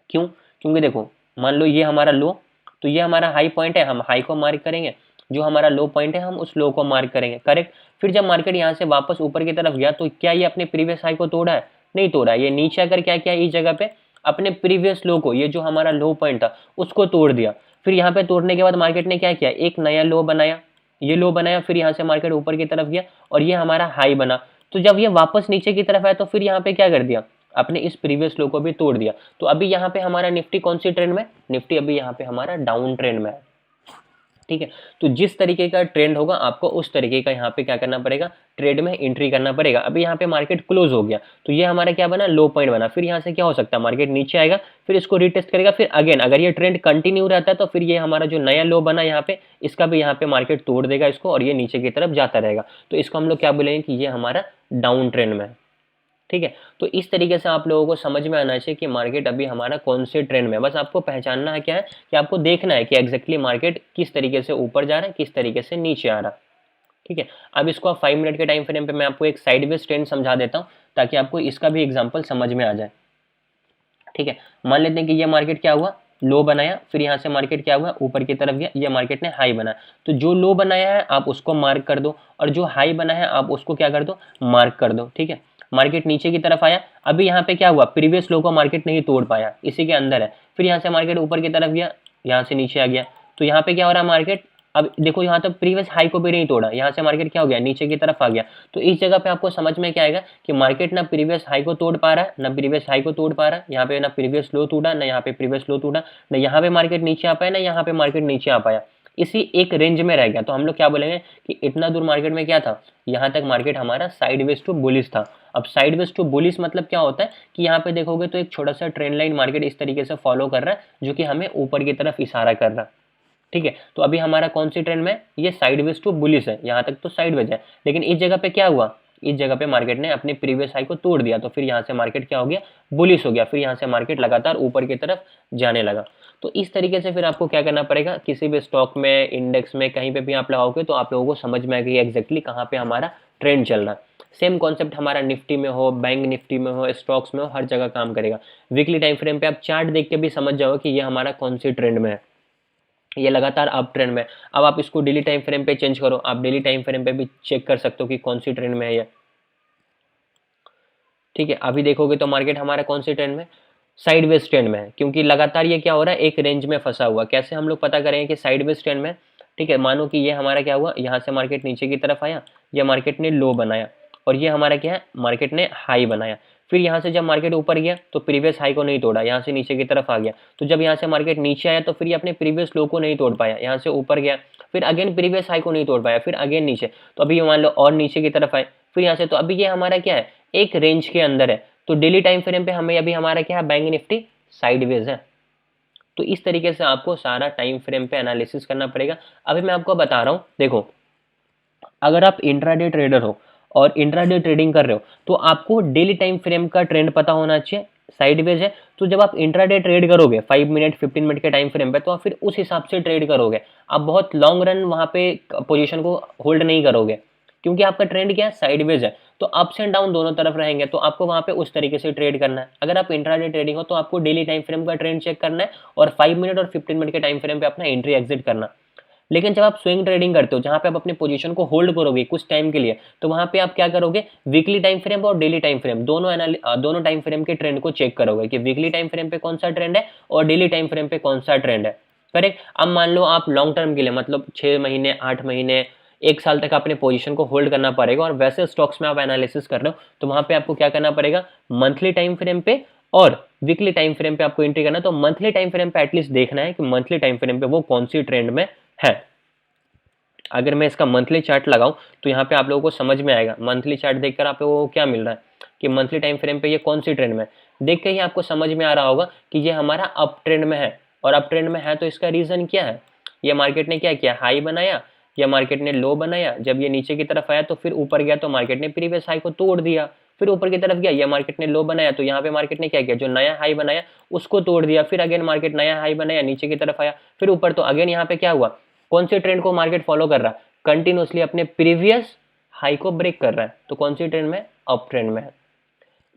क्यों, क्योंकि देखो मान लो ये हमारा लो, तो ये हमारा हाई पॉइंट है, हम हाई को मार्क करेंगे, जो हमारा लो पॉइंट है हम उस लो को मार्क करेंगे, करेक्ट। फिर जब मार्केट यहाँ से वापस ऊपर की तरफ गया तो क्या ये अपने प्रीवियस हाई को तोड़ा है, नहीं तोड़ा। ये नीचे आकर क्या किया, इस जगह पे अपने प्रीवियस लो को, ये जो हमारा लो पॉइंट था उसको तोड़ दिया। फिर यहाँ पे तोड़ने के बाद मार्केट ने क्या किया, एक नया लो बनाया, ये लो बनाया, फिर यहाँ से मार्केट ऊपर की तरफ गया और ये हमारा हाई बना। तो जब ये वापस नीचे की तरफ आया तो फिर यहाँ पे क्या कर दिया, अपने इस प्रीवियस लो को भी तोड़ दिया। तो अभी यहाँ पे हमारा निफ्टी कौन सी ट्रेंड में, निफ्टी अभी यहाँ पे हमारा डाउन ट्रेंड में है। ठीक है। तो जिस तरीके का ट्रेंड होगा आपको उस तरीके का यहाँ पे क्या करना पड़ेगा, ट्रेड में एंट्री करना पड़ेगा। अभी यहाँ पे मार्केट क्लोज हो गया तो ये हमारा क्या बना, लो पॉइंट बना। फिर यहाँ से क्या हो सकता है, मार्केट नीचे आएगा, फिर इसको रिटेस्ट करेगा, फिर अगेन अगर ये ट्रेंड कंटिन्यू रहता है तो फिर ये हमारा जो नया लो बना यहाँ पे, इसका भी यहाँ पे मार्केट तोड़ देगा इसको और ये नीचे की तरफ जाता रहेगा। तो इसको हम लोग क्या बोलेंगे कि ये हमारा डाउन ट्रेंड में है। ठीक है। तो इस तरीके से आप लोगों को समझ में आना चाहिए कि मार्केट अभी हमारा कौन से ट्रेंड में है। बस आपको पहचानना है क्या है कि आपको देखना है कि एग्जैक्टली मार्केट किस तरीके से ऊपर जा रहा है, किस तरीके से नीचे आ रहा है। ठीक है। अब इसको आप 5 मिनट के टाइम फ्रेम पे मैं आपको एक साइडवेज ट्रेंड समझा देता हूँ ताकि आपको इसका भी एग्जाम्पल समझ में आ जाए। ठीक है। मान लेते हैं कि ये मार्केट क्या हुआ, लो बनाया, फिर यहाँ से मार्केट क्या हुआ, ऊपर की तरफ गया, ये मार्केट ने हाई बनाया। तो जो लो बनाया है आप उसको मार्क कर दो और जो हाई बना है आप उसको क्या कर दो, मार्क कर दो। ठीक है। मार्केट नीचे की तरफ आया, अभी यहाँ पे क्या हुआ, प्रीवियस लो को मार्केट नहीं तोड़ पाया, इसी के अंदर है। फिर यहाँ से मार्केट ऊपर की तरफ गया, यहाँ से नीचे आ गया, तो यहाँ पे क्या हो रहा है, मार्केट अब देखो यहाँ तक प्रीवियस हाई को भी नहीं तोड़ा, यहाँ से मार्केट क्या हो गया, नीचे की तरफ आ गया। तो इस जगह पे आपको समझ में क्या आएगा कि मार्केट ना प्रीवियस हाई को तोड़ पा रहा है, ना प्रीवियस हाई को तोड़ पा रहा है, यहाँ पे ना प्रीवियस लो टूटा, ना यहाँ पे प्रीवियस लो टूटा, ना यहाँ पे मार्केट नीचे आ पाया, ना यहाँ पे मार्केट नीचे आ पाया, इसी एक रेंज में रह गया। तो हम लोग क्या बोलेंगे कि इतना दूर मार्केट में क्या था, यहाँ तक मार्केट हमारा साइडवेज टू बुलिश था। अब साइडवेज टू बुलिश मतलब क्या होता है कि यहाँ पे देखोगे तो एक छोटा सा ट्रेंड लाइन मार्केट इस तरीके से फॉलो कर रहा है जो कि हमें ऊपर की तरफ इशारा कर रहा है। ठीक है। तो अभी हमारा कौन सी ट्रेंड में, ये साइडवेज टू बुलिश है, यहाँ तक तो साइडवेज है, लेकिन इस जगह पे क्या हुआ, इस जगह पे मार्केट ने अपने प्रीवियस हाई को तोड़ दिया, तो फिर यहाँ से मार्केट क्या हो गया, बुलिश हो गया, फिर यहाँ से मार्केट लगातार ऊपर की तरफ जाने लगा। तो इस तरीके से फिर आपको क्या करना पड़ेगा, किसी भी स्टॉक में, इंडेक्स में, कहीं पे भी आप लगाओगे तो आप लोगों को समझ में आएगा एग्जैक्टली कहाँ पे हमारा ट्रेंड चल रहा है। सेम कॉन्सेप्ट हमारा निफ्टी में हो, बैंक निफ्टी में हो, स्टॉक्स में हो, हर जगह काम करेगा। वीकली टाइम फ्रेम पे आप चार्ट देख के भी समझ जाओ कि ये हमारा कौन सी ट्रेंड में है, ये लगातार अप ट्रेंड में। अब आप इसको डेली टाइम फ्रेम पे चेंज करो, आप डेली टाइम फ्रेम पे भी चेक कर सकते हो कि कौन सी ट्रेंड में है ये। ठीक है। अभी देखोगे तो मार्केट हमारा कौन सी ट्रेंड में, साइडवेज ट्रेंड में है, क्योंकि लगातार ये क्या हो रहा है, एक रेंज में फंसा हुआ। कैसे हम लोग पता करेंगे कि साइडवेज ट्रेंड में, ठीक है, मानो कि ये हमारा क्या हुआ, यहाँ से मार्केट नीचे की तरफ आया, ये मार्केट ने लो बनाया, और ये हमारा क्या है, मार्केट ने हाई बनाया। फिर यहाँ से जब मार्केट ऊपर गया तो प्रीवियस हाई को नहीं तोड़ा, यहाँ से नीचे की तरफ आ गया। तो जब यहाँ से मार्केट नीचे आया तो फिर ये अपने प्रीवियस लो को नहीं तोड़ पाया, यहाँ से ऊपर गया, फिर अगेन प्रीवियस हाई को नहीं तोड़ पाया, फिर अगेन नीचे, तो अभी मान लो और नीचे की तरफ आए, फिर यहाँ से, तो अभी ये हमारा क्या है, एक रेंज के अंदर है। तो डेली टाइम फ्रेम पे हमें अभी हमारा क्या है, बैंक निफ्टी साइडवेज है। तो इस तरीके से आपको सारा टाइम फ्रेम पे एनालिसिस करना पड़ेगा। अभी मैं आपको बता रहा हूँ, देखो अगर आप इंट्राडे ट्रेडर हो और इंट्राडे ट्रेडिंग कर रहे हो तो आपको डेली टाइम फ्रेम का ट्रेंड पता होना चाहिए, साइडवेज है। तो जब आप इंट्राडे ट्रेड करोगे 5 मिनट 15 मिनट के टाइम फ्रेम पे, तो आप फिर उस हिसाब से ट्रेड करोगे। आप बहुत लॉन्ग रन वहां पे पोजीशन को होल्ड नहीं करोगे, क्योंकि आपका ट्रेंड क्या है, साइडवेज है। तो अप्स एंड डाउन दोनों तरफ रहेंगे, तो आपको वहां पे उस तरीके से ट्रेड करना है। अगर आप इंट्राडे ट्रेडिंग हो तो आपको डेली टाइम फ्रेम का ट्रेंड चेक करना है और 5 मिनट और 15 मिनट के टाइम फ्रेम पे अपना एंट्री एग्जिट करना। लेकिन जब आप स्विंग ट्रेडिंग करते हो, जहां पे आप अपनी पोजीशन को होल्ड करोगे कुछ टाइम के लिए, तो वहां पे आप क्या करोगे, वीकली टाइम फ्रेम और डेली टाइम फ्रेम दोनों टाइम फ्रेम के ट्रेंड को चेक करोगे कि वीकली टाइम फ्रेम पे कौन सा ट्रेंड है और डेली टाइम फ्रेम पे कौन सा ट्रेंड है। करेक्ट। अब मान लो आप लॉन्ग टर्म के लिए, मतलब 6 महीने, 8 महीने, 1 साल तक अपने पोजीशन को होल्ड करना पड़ेगा, और वैसे स्टॉक्स में आप एनालिसिस कर रहे हो तो वहां पे आपको क्या करना पड़ेगा, मंथली टाइम फ्रेम पे और वीकली टाइम फ्रेम पे आपको एंट्री करना है। तो मंथली टाइम फ्रेम पे एटलीस्ट देखना है कि मंथली टाइम फ्रेम पे वो कौन सी ट्रेंड में है। अगर मैं इसका मंथली चार्ट लगाऊं तो यहाँ पे आप लोगों को समझ में आएगा, मंथली चार्ट देखकर आप लोगों को क्या मिल रहा है कि मंथली टाइम फ्रेम पे ये कौन सी ट्रेंड में है। देख के ही आपको समझ में आ रहा होगा कि ये हमारा अप ट्रेंड में है, और अप ट्रेंड में है तो इसका रीजन क्या है, ये मार्केट ने क्या किया, हाई बनाया, या मार्केट ने लो बनाया, जब ये नीचे की तरफ आया तो फिर ऊपर गया तो मार्केट ने प्रीवियस हाई को तोड़ दिया, फिर ऊपर की तरफ गया, ये मार्केट ने लो बनाया, तो यहाँ पे मार्केट ने क्या किया, जो नया हाई बनाया उसको तोड़ दिया, फिर अगेन मार्केट नया हाई बनाया, नीचे की तरफ आया, फिर ऊपर, तो अगेन यहाँ पे क्या हुआ, कौन सी ट्रेंड को मार्केट फॉलो कर रहा है, कंटिन्यूअसली अपने प्रीवियस हाई को ब्रेक कर रहा है। तो कौन सी ट्रेंड में, अप ट्रेंड में है।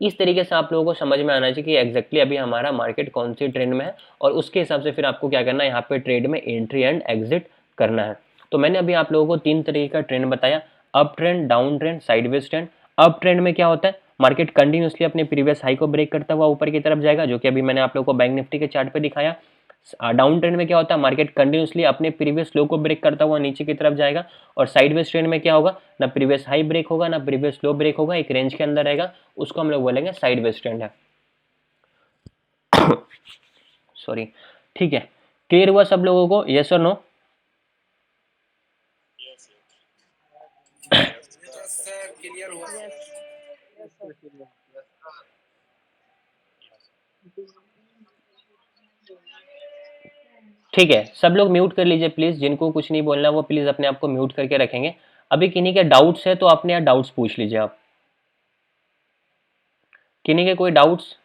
इस तरीके से आप लोगों को समझ में आना चाहिए कि एग्जैक्टली अभी हमारा मार्केट कौन सी ट्रेंड में है, और उसके हिसाब से फिर आपको क्या करना है, यहाँ पे ट्रेड में एंट्री एंड एग्जिट करना है। तो मैंने अभी आप लोगों को 3 तरीके का ट्रेंड बताया, up trend, down trend, sideways trend. Up trend में क्या होता है, मार्केट कंटिन्यूअसली अपने प्रीवियस हाई को ब्रेक करता हुआ ऊपर की तरफ जाएगा, जो कि अभी मैंने आप लोगों को बैंक निफ्टी के चार्ट पे दिखाया। डाउन ट्रेंड में क्या होता है, मार्केट कंटिन्यूअसली अपने प्रीवियस लो को ब्रेक करता हुआ नीचे की तरफ जाएगा। और साइडवेज ट्रेंड में क्या होगा, ना प्रीवियस हाई ब्रेक होगा, ना प्रीवियस लो ब्रेक होगा, एक रेंज के अंदर रहेगा, उसको हम लोग बोलेंगे साइडवेज ट्रेंड है। सॉरी। ठीक है, क्लियर हुआ सब लोगों को, यस और नो। क्लियर हुआ यस सर? Yes sir. ठीक है, सब लोग म्यूट कर लीजिए प्लीज़, जिनको कुछ नहीं बोलना वो प्लीज़ अपने आप को म्यूट करके रखेंगे। अभी किन्हीं के डाउट्स है तो अपने यहाँ डाउट्स पूछ लीजिए आप। किन्हीं के कोई डाउट्स?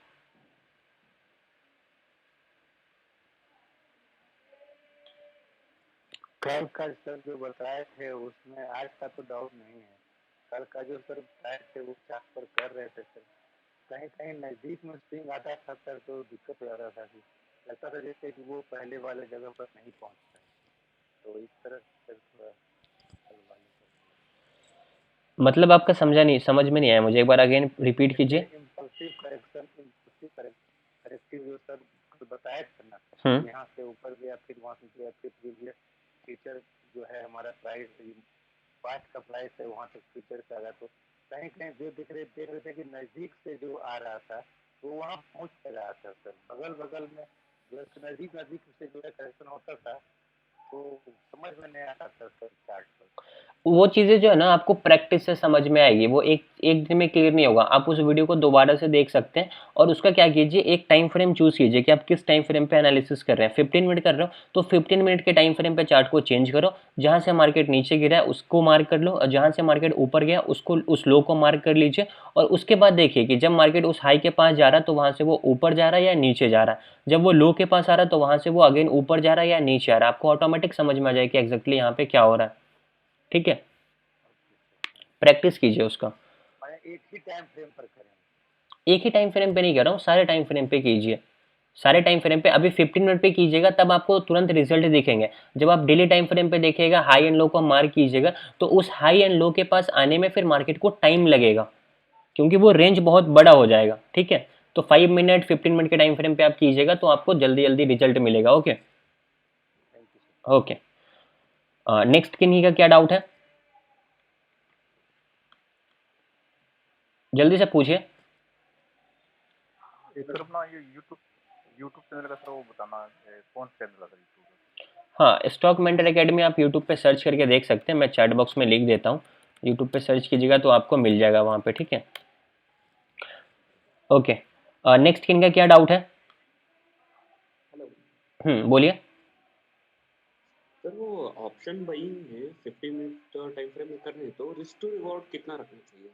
कल का सर जो बताए थे उसमें आज का तो डाउट नहीं है। कल का जो सर बताए थे वो चार्ट पर कर रहे थे सर, कहीं कहीं नजदीक में स्विंग आता था सर तो दिक्कत हो रहा था कि लगता था जैसे कि वो पहले वाले जगह पर नहीं पहुंचता है, तो इस तरह से सर थोड़ा कल वाले मतलब आपका समझा नहीं, समझ में नहीं आया मुझे, एक बार अगेन रिपीट कीजिए। इम्पल्सिव करेक्टिव जो सर कल बताए थे ना, यहाँ से ऊपर गया फिर वहाँ से गया फिर प्रीवियस फ्यूचर जो है हमारा प्राइस पाँच का प्राइस है वहाँ तक फ्यूचर से आ गया, तो कहीं कहीं जो देख रहे थे कि नजदीक से जो आ रहा था वो वहाँ पहुँच रहा था सर, बगल बगल में जो नजदीक नजदीक से जो है करेक्शन होता था तो समझ में नहीं आता था सर चार्ट पर। वो चीज़ें जो है ना आपको प्रैक्टिस से समझ में आएगी, वो एक एक दिन में क्लियर नहीं होगा। आप उस वीडियो को दोबारा से देख सकते हैं और उसका क्या कीजिए, एक टाइम फ्रेम चूज कीजिए कि आप किस टाइम फ्रेम पे एनालिसिस कर रहे हैं। 15 मिनट कर रहे हो तो 15 मिनट के टाइम फ्रेम पे चार्ट को चेंज करो, जहाँ से मार्केट नीचे गिरा है उसको मार्क कर लो और जहाँ से मार्केट ऊपर गया उसको, उस लो को मार्क कर लीजिए। और उसके बाद देखिए कि जब मार्केट उस हाई के पास जा रहा है तो वहाँ से वो ऊपर जा रहा है या नीचे जा रहा है, जब वो लो के पास आ रहा है तो वहाँ से वो अगेन ऊपर जा रहा है या नीचे आ रहा है। आपको ऑटोमेटिक समझ में आ जाए कि एग्जैक्टली यहाँ पे क्या हो रहा है। ठीक है, प्रैक्टिस कीजिए उसका। एक ही टाइम फ्रेम पर करें? एक ही टाइम फ्रेम पे नहीं कर रहा हूँ, सारे टाइम फ्रेम पे कीजिए, सारे टाइम फ्रेम पे। अभी 15 मिनट पे कीजिएगा तब आपको तुरंत रिजल्ट दिखेंगे। जब आप डेली टाइम फ्रेम पे देखिएगा, हाई एंड लो को मार्क कीजिएगा, तो उस हाई एंड लो के पास आने में फिर मार्केट को टाइम लगेगा, क्योंकि वो रेंज बहुत बड़ा हो जाएगा। ठीक है, तो 5 मिनट 15 मिनट के टाइम फ्रेम पे आप कीजिएगा तो आपको जल्दी जल्दी रिजल्ट मिलेगा। ओके ओके, नेक्स्ट किन्हीं का क्या डाउट है, जल्दी से पूछिए। सर अपना ये यूट्यूब चैनल का सर वो बताना है, कौन सा चैनल है सर यूट्यूब? हाँ, स्टॉक मेंटर एकेडमी आप यूट्यूब पे सर्च करके देख सकते हैं, मैं चैट बॉक्स में लिख देता हूँ। यूट्यूब पे सर्च कीजिएगा तो आपको मिल जाएगा वहाँ पे। ठीक है, ओके, नेक्स्ट किन का क्या डाउट है? हेलो बोलिए। सर, वो ऑप्शन बाइंग है 15 मिनट टाइम फ्रेम में करने, तो रिस्क टू रिवॉर्ड कितना रखना चाहिए?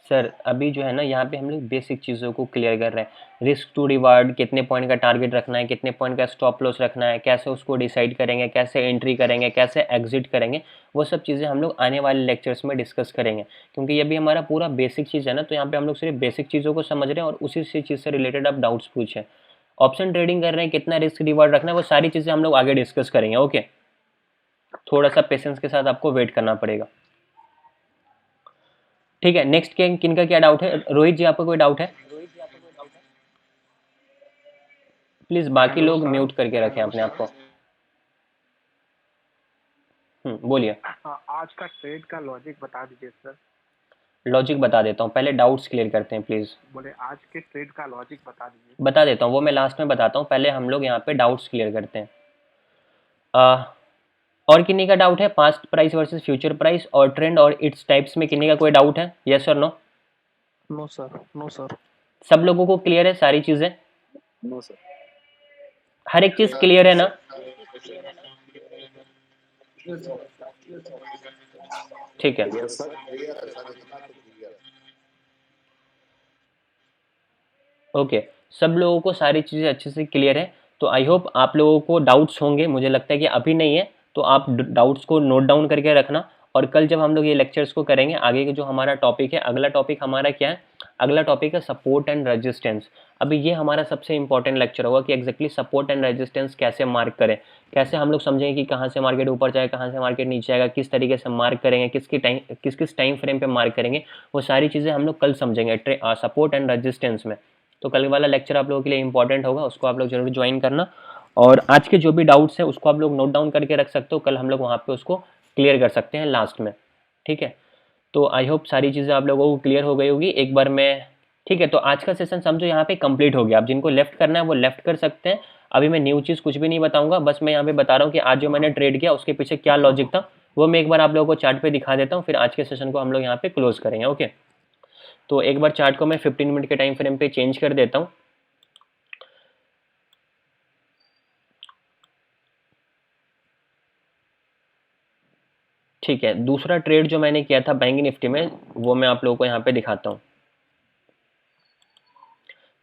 सर अभी जो है ना यहाँ पे हम लोग बेसिक चीज़ों को क्लियर कर रहे हैं। रिस्क टू रिवार्ड, कितने पॉइंट का टारगेट रखना है, कितने पॉइंट का स्टॉप लॉस रखना है, कैसे उसको डिसाइड करेंगे, कैसे एंट्री करेंगे, कैसे एग्जिट करेंगे, वो सब चीज़ें हम लोग आने वाले लेक्चर्स में डिस्कस करेंगे। क्योंकि ये भी हमारा पूरा बेसिक चीज़ है ना, तो यहाँ पे हम लोग सिर्फ बेसिक चीज़ों को समझ रहे हैं और उसी चीज़ से रिलेटेड आप डाउट्स पूछें। ऑप्शन ट्रेडिंग कर रहे हैं, कितना रिस्क रिवार्ड रखना है, वो सारी चीज़ें हम लोग आगे डिस्कस करेंगे। ओके, थोड़ा सा पेशेंस के साथ आपको वेट करना पड़ेगा। ठीक है, नेक्स्ट किन का क्या डाउट है? रोहित जी आपका कोई डाउट है? प्लीज बाकी लोग म्यूट करके रखें अपने आप को। बोलिए। हाँ, आज का ट्रेड का लॉजिक बता दीजिए सर। लॉजिक बता देता हूँ, पहले डाउट्स क्लियर करते हैं प्लीज। बोले आज के ट्रेड का लॉजिक बता दीजिए। बता देता हूँ, वो मैं लास्ट में बताता हूँ, पहले हम लोग यहाँ पे डाउट्स क्लियर करते हैं। और किन्हीं का डाउट है? Past price versus future price और ट्रेंड और इट्स टाइप्स में किन्हीं का कोई डाउट है? यस और no? No sir, no sir. सब लोगों को क्लियर है सारी चीजें? No sir. हर एक चीज क्लियर है ना? ठीक है, ओके, सब लोगों को सारी चीज़ें अच्छे से क्लियर है। तो आई होप आप लोगों को डाउट्स होंगे, मुझे लगता है कि अभी नहीं है, तो आप डाउट्स को नोट डाउन करके रखना। और कल जब हम लोग ये लेक्चर्स को करेंगे, आगे के जो हमारा टॉपिक है, अगला टॉपिक हमारा क्या है? अगला टॉपिक है सपोर्ट एंड रेजिस्टेंस। अभी ये हमारा सबसे इंपॉर्टेंट लेक्चर होगा कि एग्जैक्टली सपोर्ट एंड रेजिस्टेंस कैसे मार्क करें, कैसे हम लोग समझेंगे कि कहाँ से मार्केट ऊपर जाए, कहाँ से मार्केट नीचे आएगा, किस तरीके से मार्क करेंगे, किस किस टाइम फ्रेम पे मार्क करेंगे, वो सारी चीज़ें हम लोग कल समझेंगे सपोर्ट एंड रेजिस्टेंस में। तो कल वाला लेक्चर आप लोगों के लिए इंपॉर्टेंट होगा, उसको आप लोग जरूर ज्वाइन करना। और आज के जो भी डाउट्स हैं उसको आप लोग नोट डाउन करके रख सकते हो, कल हम लोग वहाँ पे उसको क्लियर कर सकते हैं लास्ट में। ठीक है, तो आई होप सारी चीज़ें आप लोगों को क्लियर हो गई होगी एक बार में। ठीक है, तो आज का सेशन समझो यहाँ पे कंप्लीट हो गया। आप जिनको लेफ्ट करना है वो लेफ्ट कर सकते हैं। अभी मैं न्यू चीज़ कुछ भी नहीं बताऊंगा, बस मैं यहाँ पे बता रहा हूँ कि आज जो मैंने ट्रेड किया उसके पीछे क्या लॉजिक था, वो मैं एक बार आप लोगों को चार्ट पे दिखा देता हूँ, फिर आज के सेशन को हम लोग यहाँ पे क्लोज करेंगे। ओके, तो एक बार चार्ट को मैं 15 मिनट के टाइम फ्रेम पे चेंज कर देता हूँ। ठीक है, दूसरा ट्रेड जो मैंने किया था बैंक निफ्टी में, वो मैं आप लोगों को यहाँ पे दिखाता हूँ।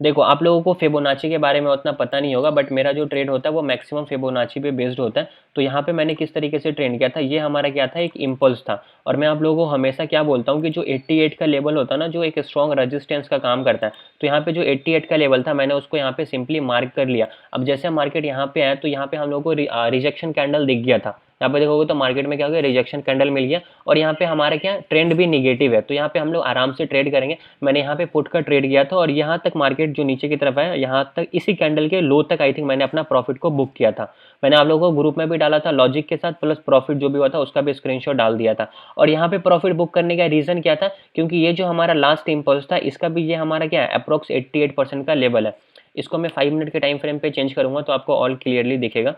देखो, आप लोगों को फिबोनाची के बारे में उतना पता नहीं होगा, बट मेरा जो ट्रेड होता है वो मैक्सिमम फिबोनाची पे बेस्ड होता है। तो यहाँ पे मैंने किस तरीके से ट्रेड किया था, ये हमारा क्या था, एक इम्पल्स था। और मैं आप लोगों को हमेशा क्या बोलता हूँ कि जो 88 का लेवल होता है ना, जो एक स्ट्रॉन्ग रेजिस्टेंस का काम करता है, तो यहाँ पे जो 88 का लेवल था, मैंने उसको यहाँ पे सिंपली मार्क कर लिया। अब जैसे मार्केट यहाँ पे आया तो यहाँ पे हम लोग को रिजेक्शन कैंडल दिख गया था। यहाँ पे देखोगे तो मार्केट में क्या हो गया, रिजेक्शन कैंडल मिल गया, और यहाँ पे हमारा क्या ट्रेंड भी निगेटिव है, तो यहाँ पे हम लोग आराम से ट्रेड करेंगे। मैंने यहाँ पे पुट का ट्रेड किया था, और यहाँ तक मार्केट जो नीचे की तरफ है, यहाँ तक इसी कैंडल के लो तक आई थिंक मैंने अपना प्रॉफिट को बुक किया था। मैंने आप लोगों को ग्रुप में भी डाला था लॉजिक के साथ, प्लस प्रॉफिट जो भी हुआ था उसका भी स्क्रीनशॉट डाल दिया था। और यहाँ पे प्रॉफिट बुक करने का रीजन क्या था, क्योंकि ये जो हमारा लास्ट इम्पल्स था, इसका भी ये हमारा क्या है, अप्रोक्स 88% का लेवल है। इसको मैं 5 मिनट के टाइम फ्रेम पे चेंज करूंगा तो आपको ऑल क्लियरली दिखेगा।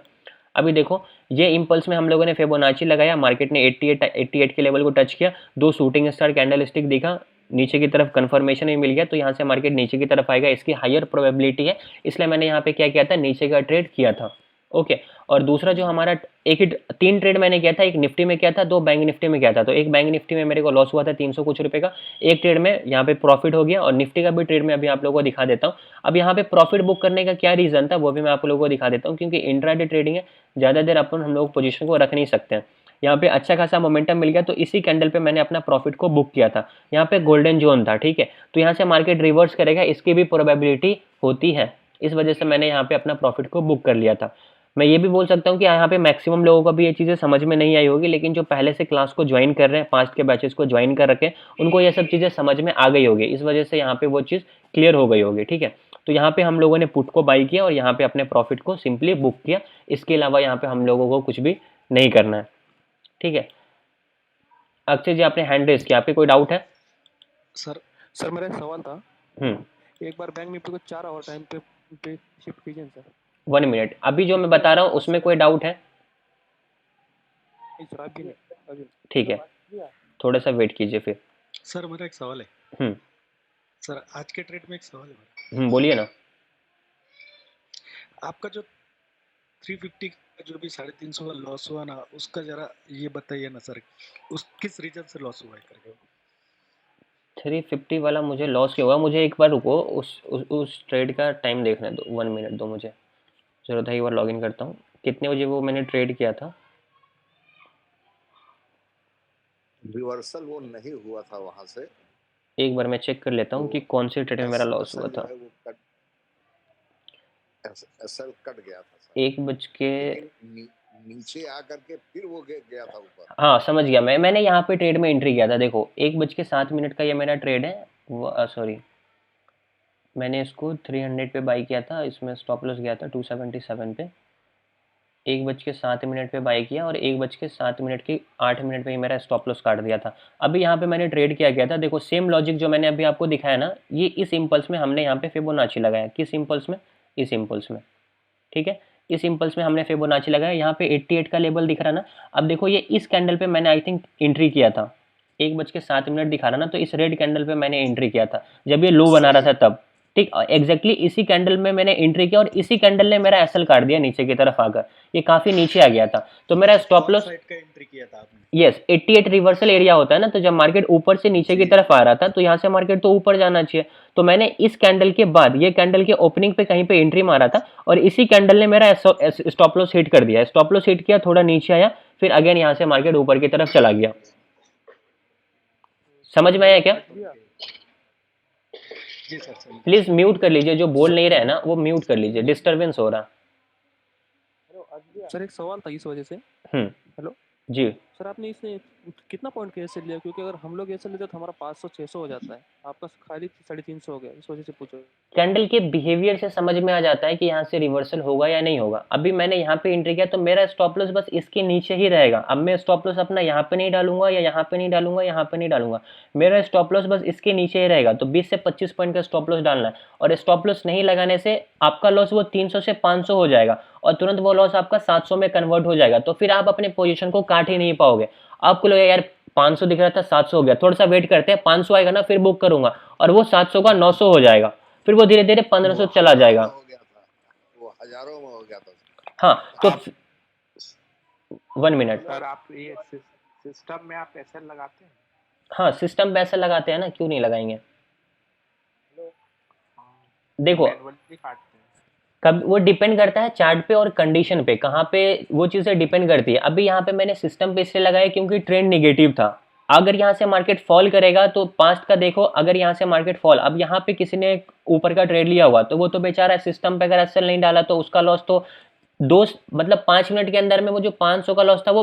अभी देखो, ये इम्पल्स में हम लोगों ने फिबोनाची लगाया, मार्केट ने 88 के लेवल को टच किया, 2 शूटिंग स्टार कैंडल स्टिक दिखा, नीचे की तरफ कंफर्मेशन भी मिल गया, तो यहाँ से मार्केट नीचे की तरफ आएगा, इसकी हायर प्रोबेबिलिटी है, इसलिए मैंने यहाँ पे क्या किया था, नीचे का ट्रेड किया था। ओके, और दूसरा जो हमारा 3 ट्रेड मैंने किया था, एक निफ्टी में किया था, 2 बैंक निफ्टी में किया था। तो एक बैंक निफ्टी में मेरे को लॉस हुआ था 300 कुछ रुपए का, एक ट्रेड में यहाँ पे प्रॉफिट हो गया, और निफ्टी का भी ट्रेड में अभी आप लोगों को दिखा देता हूँ। अब यहाँ पे प्रॉफिट बुक करने का क्या रीजन था वो भी मैं आप लोगों को दिखा देता हूँ, क्योंकि इंट्राडे ट्रेडिंग है, ज़्यादा देर अपन हम लोग पोजीशन को रख नहीं सकते हैं। यहाँ पे अच्छा खासा मोमेंटम मिल गया, तो इसी कैंडल पे मैंने अपना प्रॉफिट को बुक किया था। यहाँ पे गोल्डन जोन था, ठीक है, तो यहाँ से मार्केट रिवर्स करेगा, इसकी भी प्रोबेबिलिटी होती है, इस वजह से मैंने यहाँ पे अपना प्रॉफिट को बुक कर लिया था। मैं ये भी बोल सकता हूँ कि यहाँ पे मैक्सिमम लोगों को भी ये चीज़ें समझ में नहीं आई होगी, लेकिन जो पहले से क्लास को ज्वाइन कर रहे हैं, पास्ट के बैचेस को ज्वाइन कर रखे हैं, उनको ये सब चीज़ें समझ में आ गई होगी, इस वजह से यहाँ पे वो चीज़ क्लियर हो गई होगी। ठीक है, तो यहाँ पे हम लोगों ने पुट को बाई किया और यहाँ पे अपने प्रॉफिट को सिंपली बुक किया, इसके अलावा यहाँ पे हम लोगों को कुछ भी नहीं करना है। ठीक है, अक्षय जी आपने हैंड रेज किया, आपके कोई डाउट है? सर मेरा एक सवाल था, एक बार बैंक निफ्टी को 4 आवर टाइम पे शिफ्ट कीजिए सर। 1 मिनट, अभी जो मैं बता रहा हूँ उसमें कोई डाउट है? नहीं सर, अभी नहीं। ठीक है, थोड़ा सा वेट कीजिए फिर। सर मेरा एक सवाल है। सर आज के ट्रेड में एक सवाल है। बोलिए ना। आपका जो 350 का जो भी 350 का लॉस हुआ ना, उसका जरा ये बताइए ना सर, उस किस रीजन से लॉस हुआ है करके। 350 वाला मुझे लॉस क्यों हुआ, मुझे एक बार रुको, उस ट्रेड का टाइम देखने दो, 1 मिनट दो मुझे, जरूरत है एक बार लॉगिन करता हूँ। कितने बजे वो मैंने ट्रेड किया था? रिवर्सल वो नहीं हुआ था वहां से, एक बार मैं चेक कर लेता हूँ कि कौन सी ट्रेड में मेरा लॉस हुआ था। एसएल कट गया था 1 बज के नीचे आकर के फिर वो गया था ऊपर। हाँ समझ गया, मैंने यहाँ पे ट्रेड में एंट्री किया था। देखो 1 बज के 7 मिनट का ये मेरा ट्रेड है, सॉरी मैंने इसको 300 पे बाई किया था, इसमें स्टॉप लॉस गया था 277 पे। 1 बज के 7 मिनट पे बाई किया और 1 बज के 7 मिनट की 8 मिनट पे ही मेरा स्टॉप लॉस काट दिया था। अभी यहाँ पे मैंने ट्रेड किया गया था, देखो सेम लॉजिक जो मैंने अभी आपको दिखाया ना, ये इस इम्पल्स में हमने यहाँ पे फिबोनाची लगाया। किस इम्पल्स में? इस इम्पल्स में। ठीक है, इस इम्पल्स में हमने फिबोनाची लगाया। यहाँ पे 88 का लेवल दिख रहा ना, अब देखो ये इस कैंडल पे मैंने आई थिंक एंट्री किया था, 1 बज के 7 मिनट दिखा रहा ना, तो इस रेड कैंडल पे मैंने एंट्री किया था जब ये लो बना रहा था तब। ठीक, एग्जैक्टली इसी कैंडल में मैंने एंट्री किया और इसी कैंडल ने मेरा एसएल काट दिया नीचे की तरफ आकर, ये काफी नीचे आ गया था, तो मेरा स्टॉप लॉस एंट्री किया था आपने। यस, 88 रिवर्सल एरिया होता है ना, तो जब मार्केट ऊपर से नीचे की तरफ आ रहा था तो यहाँ से मार्केट तो ऊपर जाना चाहिए, तो मैंने इस कैंडल के बाद ये कैंडल के ओपनिंग पे कहीं पे एंट्री मारा था और इसी कैंडल ने मेरा स्टॉप लॉस हिट कर दिया। स्टॉप लॉस हिट किया, थोड़ा नीचे आया, फिर अगेन यहाँ से मार्केट ऊपर की तरफ चला गया। समझ में आया क्या? जी सर। प्लीज म्यूट कर लीजिए, जो बोल नहीं रहे ना वो म्यूट कर लीजिए, डिस्टरबेंस हो रहा। सर एक सवाल था इस वजह से। हेलो जी सर, आपने इसने कितना पॉइंट का एसएल लिया? क्योंकि अगर हम लोग एसएल लेते तो हमारा 500-600 हो जाता है, आपका खाली 350 हो गया, इस वजह से पूछो। कैंडल के बिहेवियर से समझ में आ जाता है कि यहाँ से रिवर्सल होगा या नहीं होगा। अभी मैंने यहाँ पे एंट्री किया तो मेरा स्टॉप लॉस बस इसके नीचे ही रहेगा। अब मैं स्टॉप लॉस अपना यहाँ पे नहीं डालूंगा या यहाँ पे नहीं डालूंगा, यहाँ पे नहीं डालूंगा, मेरा स्टॉप लॉस बस इसके नीचे ही रहेगा। तो 20 से 25 पॉइंट का स्टॉप लॉस डालना है, और स्टॉप लॉस नहीं लगाने से आपका लॉस वो 300 से 500 हो जाएगा और तुरंत वो लॉस आपका 700 में कन्वर्ट हो जाएगा, तो फिर आप अपने पोजीशन को काट ही नहीं पाओगे। आपको लगेगा यार 500 दिख रहा था 700 हो गया, थोड़ा सा वेट करते हैं, 500 आएगा ना फिर बुक करूंगा, और वो 700 का 900 हो जाएगा, फिर वो धीरे धीरे 1500 चला जाएगा। हो गया था, वो हजारों में हो गया था। हाँ तो आप 1 मिनट। सर आप ये सिस्टम में आप पैसे लगाते हैं? हाँ सिस्टम पे ऐसा लगाते हैं ना, क्यों नहीं लगाएंगे। देखो मैनुअली काटते हैं? कब वो डिपेंड करता है चार्ट पे और कंडीशन पे, कहाँ पे वो चीज़ें डिपेंड करती है। अभी यहाँ पे मैंने सिस्टम पे इसलिए लगाया क्योंकि ट्रेंड निगेटिव था। अगर यहाँ से मार्केट फॉल करेगा तो पास्ट का देखो, अगर यहाँ से मार्केट फॉल, अब यहाँ पे किसी ने ऊपर का ट्रेड लिया हुआ तो वो तो बेचारा सिस्टम पे अगर एसएल नहीं डाला तो उसका लॉस तो 5 मिनट के अंदर में वो जो 500 का लॉस था वो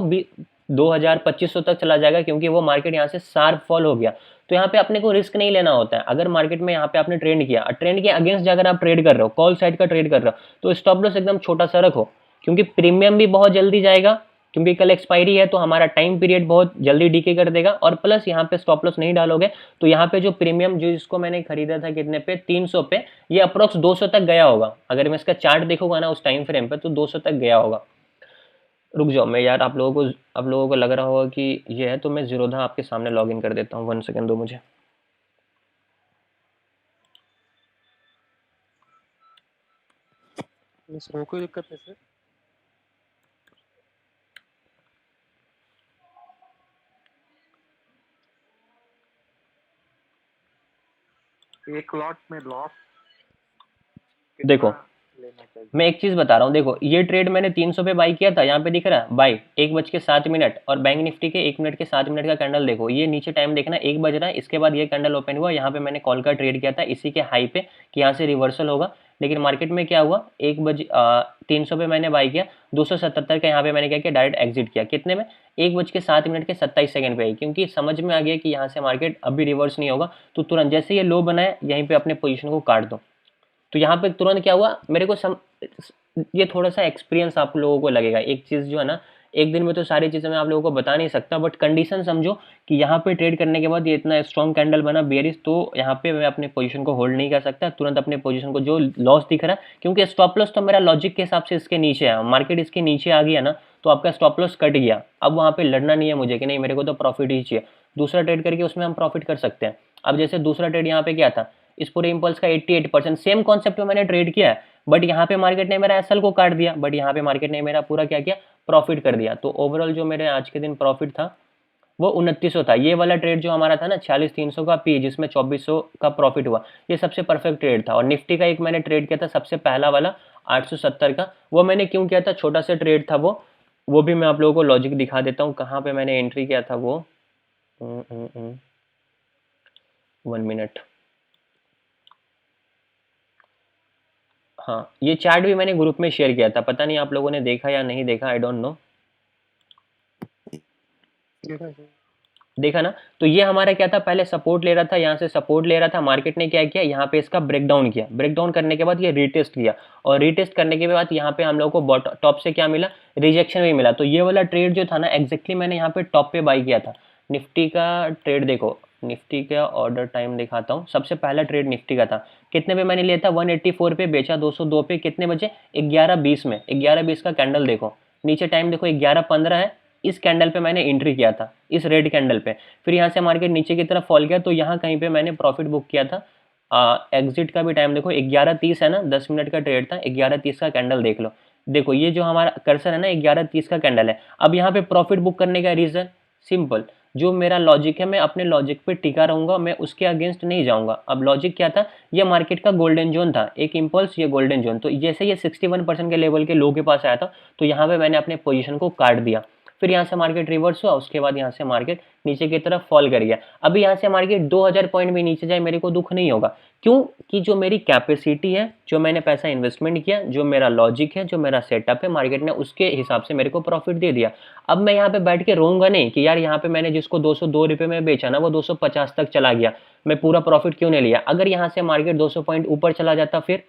2000-2500 तक चला जाएगा, क्योंकि वो मार्केट यहाँ से शार्प फॉल हो गया। तो यहाँ पे अपने को रिस्क नहीं लेना होता है। अगर मार्केट में यहाँ पे आपने ट्रेंड किया, ट्रेंड के अगेंस्ट अगर आप ट्रेड कर रहे हो, कॉल साइड का ट्रेड कर रहे हो, तो स्टॉप लॉस एकदम छोटा सा रखो, क्योंकि प्रीमियम भी बहुत जल्दी जाएगा, क्योंकि कल एक्सपायरी है तो हमारा टाइम पीरियड बहुत जल्दी डीके कर देगा। और प्लस यहाँ पे स्टॉप लॉस नहीं डालोगे तो यहाँ पे जो प्रीमियम जो इसको मैंने खरीदा था कितने पे, 300 पे, ये अप्रोक्स 200 तक गया होगा। अगर मैं इसका चार्ट देखूंगा ना उस टाइम फ्रेम पे तो 200 तक गया होगा। रुक जाओ, मैं यार आप लोगों को लग रहा होगा कि ये है, तो मैं जीरोधा आपके सामने लॉग इन कर देता हूँ। 1 सेकेंड दो मुझे। सर कोई दिक्कत नहीं सर। एक लॉट में लॉस देखो लेना चाहिए? मैं एक चीज बता रहा हूँ, देखो ये ट्रेड मैंने 300 पे बाई किया था, यहाँ पे दिख रहा है बाई 1:07 और बैंक निफ्टी के 1 मिनट के 7 मिनट का कैंडल देखो, ये नीचे टाइम देखना 1 बज रहा है, इसके बाद ये कैंडल ओपन हुआ, यहाँ पे मैंने कॉल का ट्रेड किया था इसी के हाई पे कि यहाँ से रिवर्सल होगा। लेकिन मार्केट में क्या हुआ, 300 पे मैंने बाई किया, 277 का यहाँ पे मैंने क्या किया, डायरेक्ट एग्जिट किया। कितने में, 1:07 के 27 पे आई, क्योंकि समझ में आ गया कि यहाँ से मार्केट अभी रिवर्स नहीं होगा, तो तुरंत जैसे ये लो बनाए यहीं पे अपने पोजीशन को काट दो। तो यहाँ पे तुरंत क्या हुआ मेरे को ये थोड़ा सा एक्सपीरियंस आप लोगों को लगेगा। एक चीज़ जो है ना, एक दिन में तो सारी चीज़ें मैं आप लोगों को बता नहीं सकता, बट कंडीशन समझो कि यहाँ पे ट्रेड करने के बाद ये इतना स्ट्रॉन्ग कैंडल बना बेयरिश, तो यहाँ पे मैं अपने पोजीशन को होल्ड नहीं कर सकता, तुरंत अपने पोजीशन को जो लॉस दिख रहा है, क्योंकि स्टॉप लॉस तो मेरा लॉजिक के हिसाब से इसके नीचे है, मार्केट इसके नीचे आ गया ना तो आपका स्टॉप लॉस कट गया। अब वहाँ पे लड़ना नहीं है मुझे कि नहीं मेरे को तो प्रॉफिट ही चाहिए, दूसरा ट्रेड करके उसमें हम प्रॉफिट कर सकते हैं। अब जैसे दूसरा ट्रेड यहाँ पे क्या था, इस पूरे इम्पल्स का 88% सेम कॉन्सेप्ट में मैंने ट्रेड किया है, बट यहाँ पे मार्केट ने मेरा एसएल को काट दिया, बट यहाँ पे मार्केट ने मेरा पूरा क्या किया, प्रॉफिट कर दिया। तो ओवरऑल जो मेरे आज के दिन प्रॉफिट था वो 2900 था। ये वाला ट्रेड जो हमारा था ना 46,300 का पी, जिसमें 2400 का प्रॉफिट हुआ, ये सबसे परफेक्ट ट्रेड था। और निफ्टी का एक मैंने ट्रेड किया था सबसे पहला वाला 870 का, वो मैंने क्यों किया था, छोटा सा ट्रेड था वो भी मैं आप लोगों को लॉजिक दिखा देता हूँ कहाँ पे मैंने एंट्री किया था वो। 1 मिनट। हाँ ये चार्ट भी मैंने ग्रुप में शेयर किया था, पता नहीं आप लोगों ने देखा या नहीं देखा, आई डोंट नो। देखा ना, तो ये हमारा क्या था, पहले सपोर्ट ले रहा था, यहाँ से सपोर्ट ले रहा था, मार्केट ने क्या किया, यहाँ पे इसका ब्रेकडाउन किया, ब्रेकडाउन करने के बाद ये रीटेस्ट किया, और रीटेस्ट करने के बाद यहाँ पे हम लोग को टॉप से क्या मिला, रिजेक्शन भी मिला। तो ये वाला ट्रेड जो था ना एग्जैक्टली मैंने यहाँ पे टॉप पे बाई किया था। निफ्टी का ट्रेड देखो, निफ्टी का ऑर्डर टाइम दिखाता हूँ, सबसे पहला ट्रेड निफ्टी का था, कितने पे मैंने लिया था, 184 पे, बेचा 202 पे, कितने बजे, 11:20 में। 11:20 का कैंडल देखो, नीचे टाइम देखो 11:15 है, इस कैंडल पे मैंने एंट्री किया था, इस रेड कैंडल पे। फिर यहाँ से मार्केट नीचे की तरफ फॉल गया तो यहाँ कहीं पे मैंने प्रॉफिट बुक किया था। एग्जिट का भी टाइम देखो 11:30 है ना, 10 मिनट का ट्रेड था, 11:30 का कैंडल देख लो। देखो ये जो हमारा कर्सर है ना 11:30 का कैंडल है। अब यहाँ पे प्रॉफिट बुक करने का रीजन सिंपल, जो मेरा लॉजिक है मैं अपने लॉजिक पे टिका रहूंगा, मैं उसके अगेंस्ट नहीं जाऊंगा। अब लॉजिक क्या था, ये मार्केट का गोल्डन जोन था, एक इंपल्स, ये गोल्डन जोन। तो जैसे ये 61% के लेवल के लो के पास आया था तो यहाँ पे मैंने अपने पोजीशन को काट दिया। फिर यहाँ से मार्केट रिवर्स हुआ, उसके बाद यहाँ से मार्केट नीचे की तरफ फॉल कर गया। अभी यहाँ से मार्केट 2000 पॉइंट भी नीचे जाए मेरे को दुख नहीं होगा, क्यों कि जो मेरी कैपेसिटी है, जो मैंने पैसा इन्वेस्टमेंट किया, जो मेरा लॉजिक है, जो मेरा सेटअप है, मार्केट ने उसके हिसाब से मेरे को प्रॉफिट दे दिया। अब मैं यहाँ पे बैठ के रोऊंगा नहीं कि यार यहाँ पे मैंने जिसको 202 रुपये में बेचा ना वो 250 तक चला गया, मैं पूरा प्रॉफिट क्यों नहीं लिया। अगर यहाँ से मार्केट 200 पॉइंट ऊपर चला जाता फिर,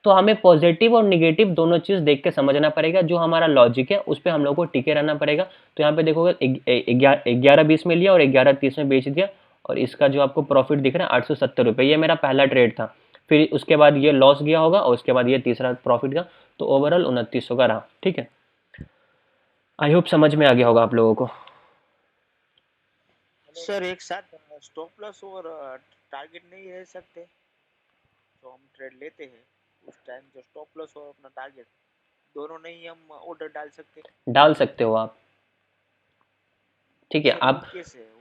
तो हमें पॉजिटिव और निगेटिव दोनों चीज़ देख के समझना पड़ेगा, जो हमारा लॉजिक है उस पर हम लोग को टिके रहना पड़ेगा। तो यहाँ पे देखोगे 11:20 में लिया और 11:30 में बेच दिया, और इसका जो आपको प्रॉफिट दिख रहा है 870 रुपये, ये मेरा पहला ट्रेड था। फिर उसके बाद ये लॉस गया होगा और उसके बाद ये तीसरा प्रॉफिट का। तो ओवरऑल 2900 का रहा। ठीक है, आई होप समझ में आ गया होगा आप लोगों को। सर एक साथ स्टॉप लॉस और टारगेट नहीं रह सकते, तो हम ट्रेड लेते हैं उस टाइम जो स्टॉप लॉस और अपना टारगेट दोनों नहीं हम ऑर्डर डाल सकते हो आप। ठीक है, सर, आप वो कैसे है?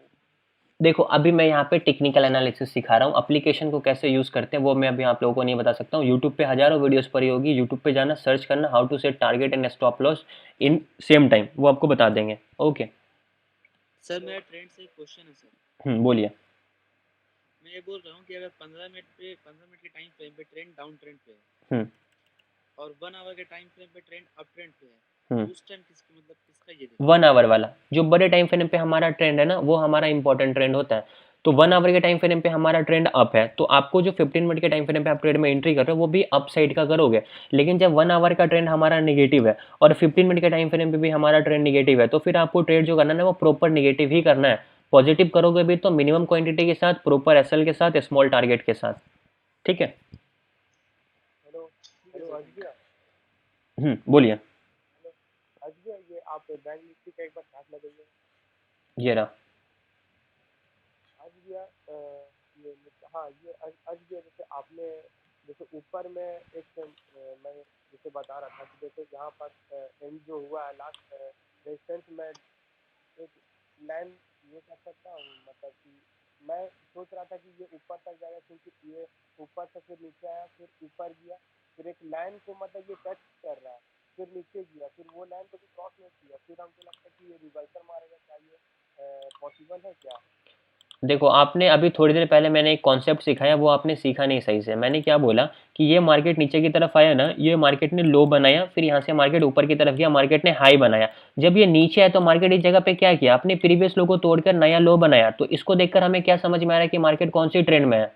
देखो अभी मैं यहाँ पे टेक्निकल एनालिसिस सिखा रहा हूँ, एप्लीकेशन को कैसे यूज़ करते हैं वो मैं अभी आप लोगों को नहीं बता सकता हूँ। यूट्यूब पे हज़ारों वीडियोस पड़ी होगी, यूट्यूब पे जाना, सर्च करना how to set target and stop loss in same time, वो आपको बता देंगे। ओके सर मेरा ट्रेंड से एक क्वेश्चन है सर। बोलिए। मैं ये बोल रहा हूँ कि अगर 15 मिनट के टाइम फ्रेम पे ट्रेंड डाउन ट्रेंड पे है और 1 आवर के टाइम फ्रेम पे ट्रेंड अप ट्रेंड पे है, तो उस टाइम किसका ये देखना? 1 आवर वाला जो बड़े टाइम फ्रेम पे हमारा ट्रेंड है ना, वो हमारा इंपॉर्टेंट ट्रेंड होता है। तो 1 आवर के टाइम फ्रेम पे हमारा ट्रेंड अप है, तो आपको जो 15 मिनट के टाइम फ्रेम पे आप ट्रेड में एंट्री कर रहे हो वो भी अप साइड का करोगे। लेकिन जब 1 आवर का ट्रेंड हमारा नेगेटिव है और 15 मिनट के टाइम फ्रेम पे भी हमारा ट्रेंड नेगेटिव है, तो फिर आपको ट्रेड जो करना है वो प्रॉपर नेगेटिव ही करना है। पॉजिटिव करोगे भी तो मिनिमम क्वांटिटी के साथ, प्रॉपर एसएल के साथ, स्मॉल टारगेट के साथ। ठीक है, हेलो हेलो आज भैया, बोलिए। आज भैया ये आप बैंक निफ्टी का एक बार चार्ट लगाइए। ये रहा। आज भैया ये हाँ ये आज भैया जैसे आपने जैसे ऊपर में एक मैं जैसे बता रहा था कि जैसे यहाँ पर एंड जो हुआ है लास्ट रेजिस्टेंस में एक लाइन ये कर सकता हूँ, मतलब कि मैं सोच रहा था कि ये ऊपर तक जाएगा क्योंकि ये ऊपर से फिर नीचे आया, फिर ऊपर गया, फिर एक लाइन को मतलब ये टच कर रहा है, फिर नीचे गया, फिर वो लाइन को भी क्रॉस नहीं किया, फिर हमको लगता है कि ये रिवर्सल मारेगा। क्या ये पॉसिबल है क्या? देखो आपने अभी थोड़ी देर पहले मैंने एक कॉन्सेप्ट सिखाया, वो आपने सीखा नहीं सही से। मैंने क्या बोला कि ये मार्केट नीचे की तरफ आया ना, ये मार्केट ने लो बनाया, फिर यहाँ से मार्केट ऊपर की तरफ गया, मार्केट ने हाई बनाया। जब ये नीचे आया तो मार्केट इस जगह पे क्या किया, अपने प्रीवियस लो को तोड़कर नया लो बनाया। तो इसको देखकर हमें क्या समझ में आ रहा है कि मार्केट कौन सी ट्रेंड में है,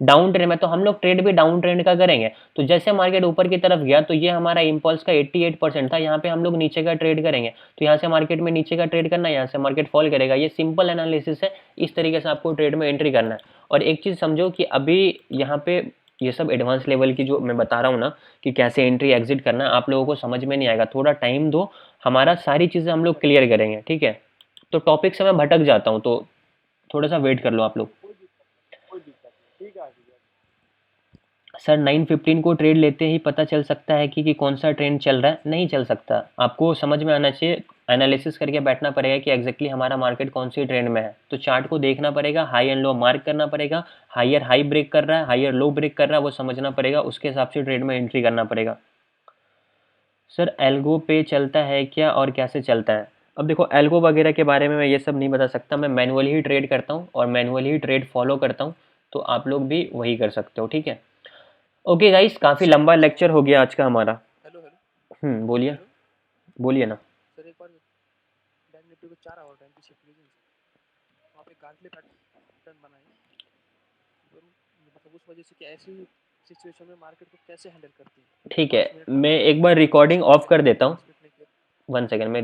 डाउन ट्रेंड में। तो हम लोग ट्रेड भी डाउन ट्रेंड का करेंगे। तो जैसे मार्केट ऊपर की तरफ गया तो ये हमारा इम्पल्स का 88% था, यहाँ पे हम लोग नीचे का ट्रेड करेंगे। तो यहाँ से मार्केट में नीचे का ट्रेड करना है, यहाँ से मार्केट फॉल करेगा। ये सिंपल एनालिसिस है, इस तरीके से आपको ट्रेड में एंट्री करना है। और एक चीज़ समझो कि अभी यहाँ पे ये सब एडवांस लेवल की जो मैं बता रहा हूँ ना कि कैसे एंट्री एग्जिट करना है, आप लोगों को समझ में नहीं आएगा। थोड़ा टाइम दो, हमारा सारी चीज़ें हम लोग क्लियर करेंगे। ठीक है, तो टॉपिक से मैं भटक जाता हूँ, तो थोड़ा सा वेट कर लो आप लोग। कोई दिक्कत नहीं, ठीक है आज भैया। सर 9:15 को ट्रेड लेते ही पता चल सकता है कि कौन सा ट्रेंड चल रहा है? नहीं चल सकता। आपको समझ में आना चाहिए, एनालिसिस करके बैठना पड़ेगा कि एग्जैक्टली हमारा मार्केट कौन सी ट्रेंड में है। तो चार्ट को देखना पड़ेगा, हाई एंड लो मार्क करना पड़ेगा, हायर हाई ब्रेक कर रहा है, हायर लो ब्रेक कर रहा है, वो समझना पड़ेगा, उसके हिसाब से ट्रेड में एंट्री करना पड़ेगा। सर एल्गो पे चलता है क्या और कैसे चलता है? अब देखो एल्गो वगैरह के बारे में मैं ये सब नहीं बता सकता, मैं मैनुअली ही ट्रेड करता हूँ और मैनुअली ही ट्रेड फॉलो करता हूँ। तो आप लोग भी वही कर सकते हो। ठीक है, ओके गाइस, काफ़ी लंबा लेक्चर हो गया आज का हमारा। हेलो हेलो बोलिए बोलिए ना। सर, एक बार बैंक निफ्टी को 4 आवर टाइम पे शिफ्ट कीजिए सर। वहाँ पे गार्डले पैटर्न बनाए, और मतलब उस वजह से कि ऐसी सिचुएशन में मार्केट को कैसे हैंडल करती है। ठीक है, मैं एक बार रिकॉर्डिंग ऑफ कर देता हूँ। 1 सेकेंड, मैं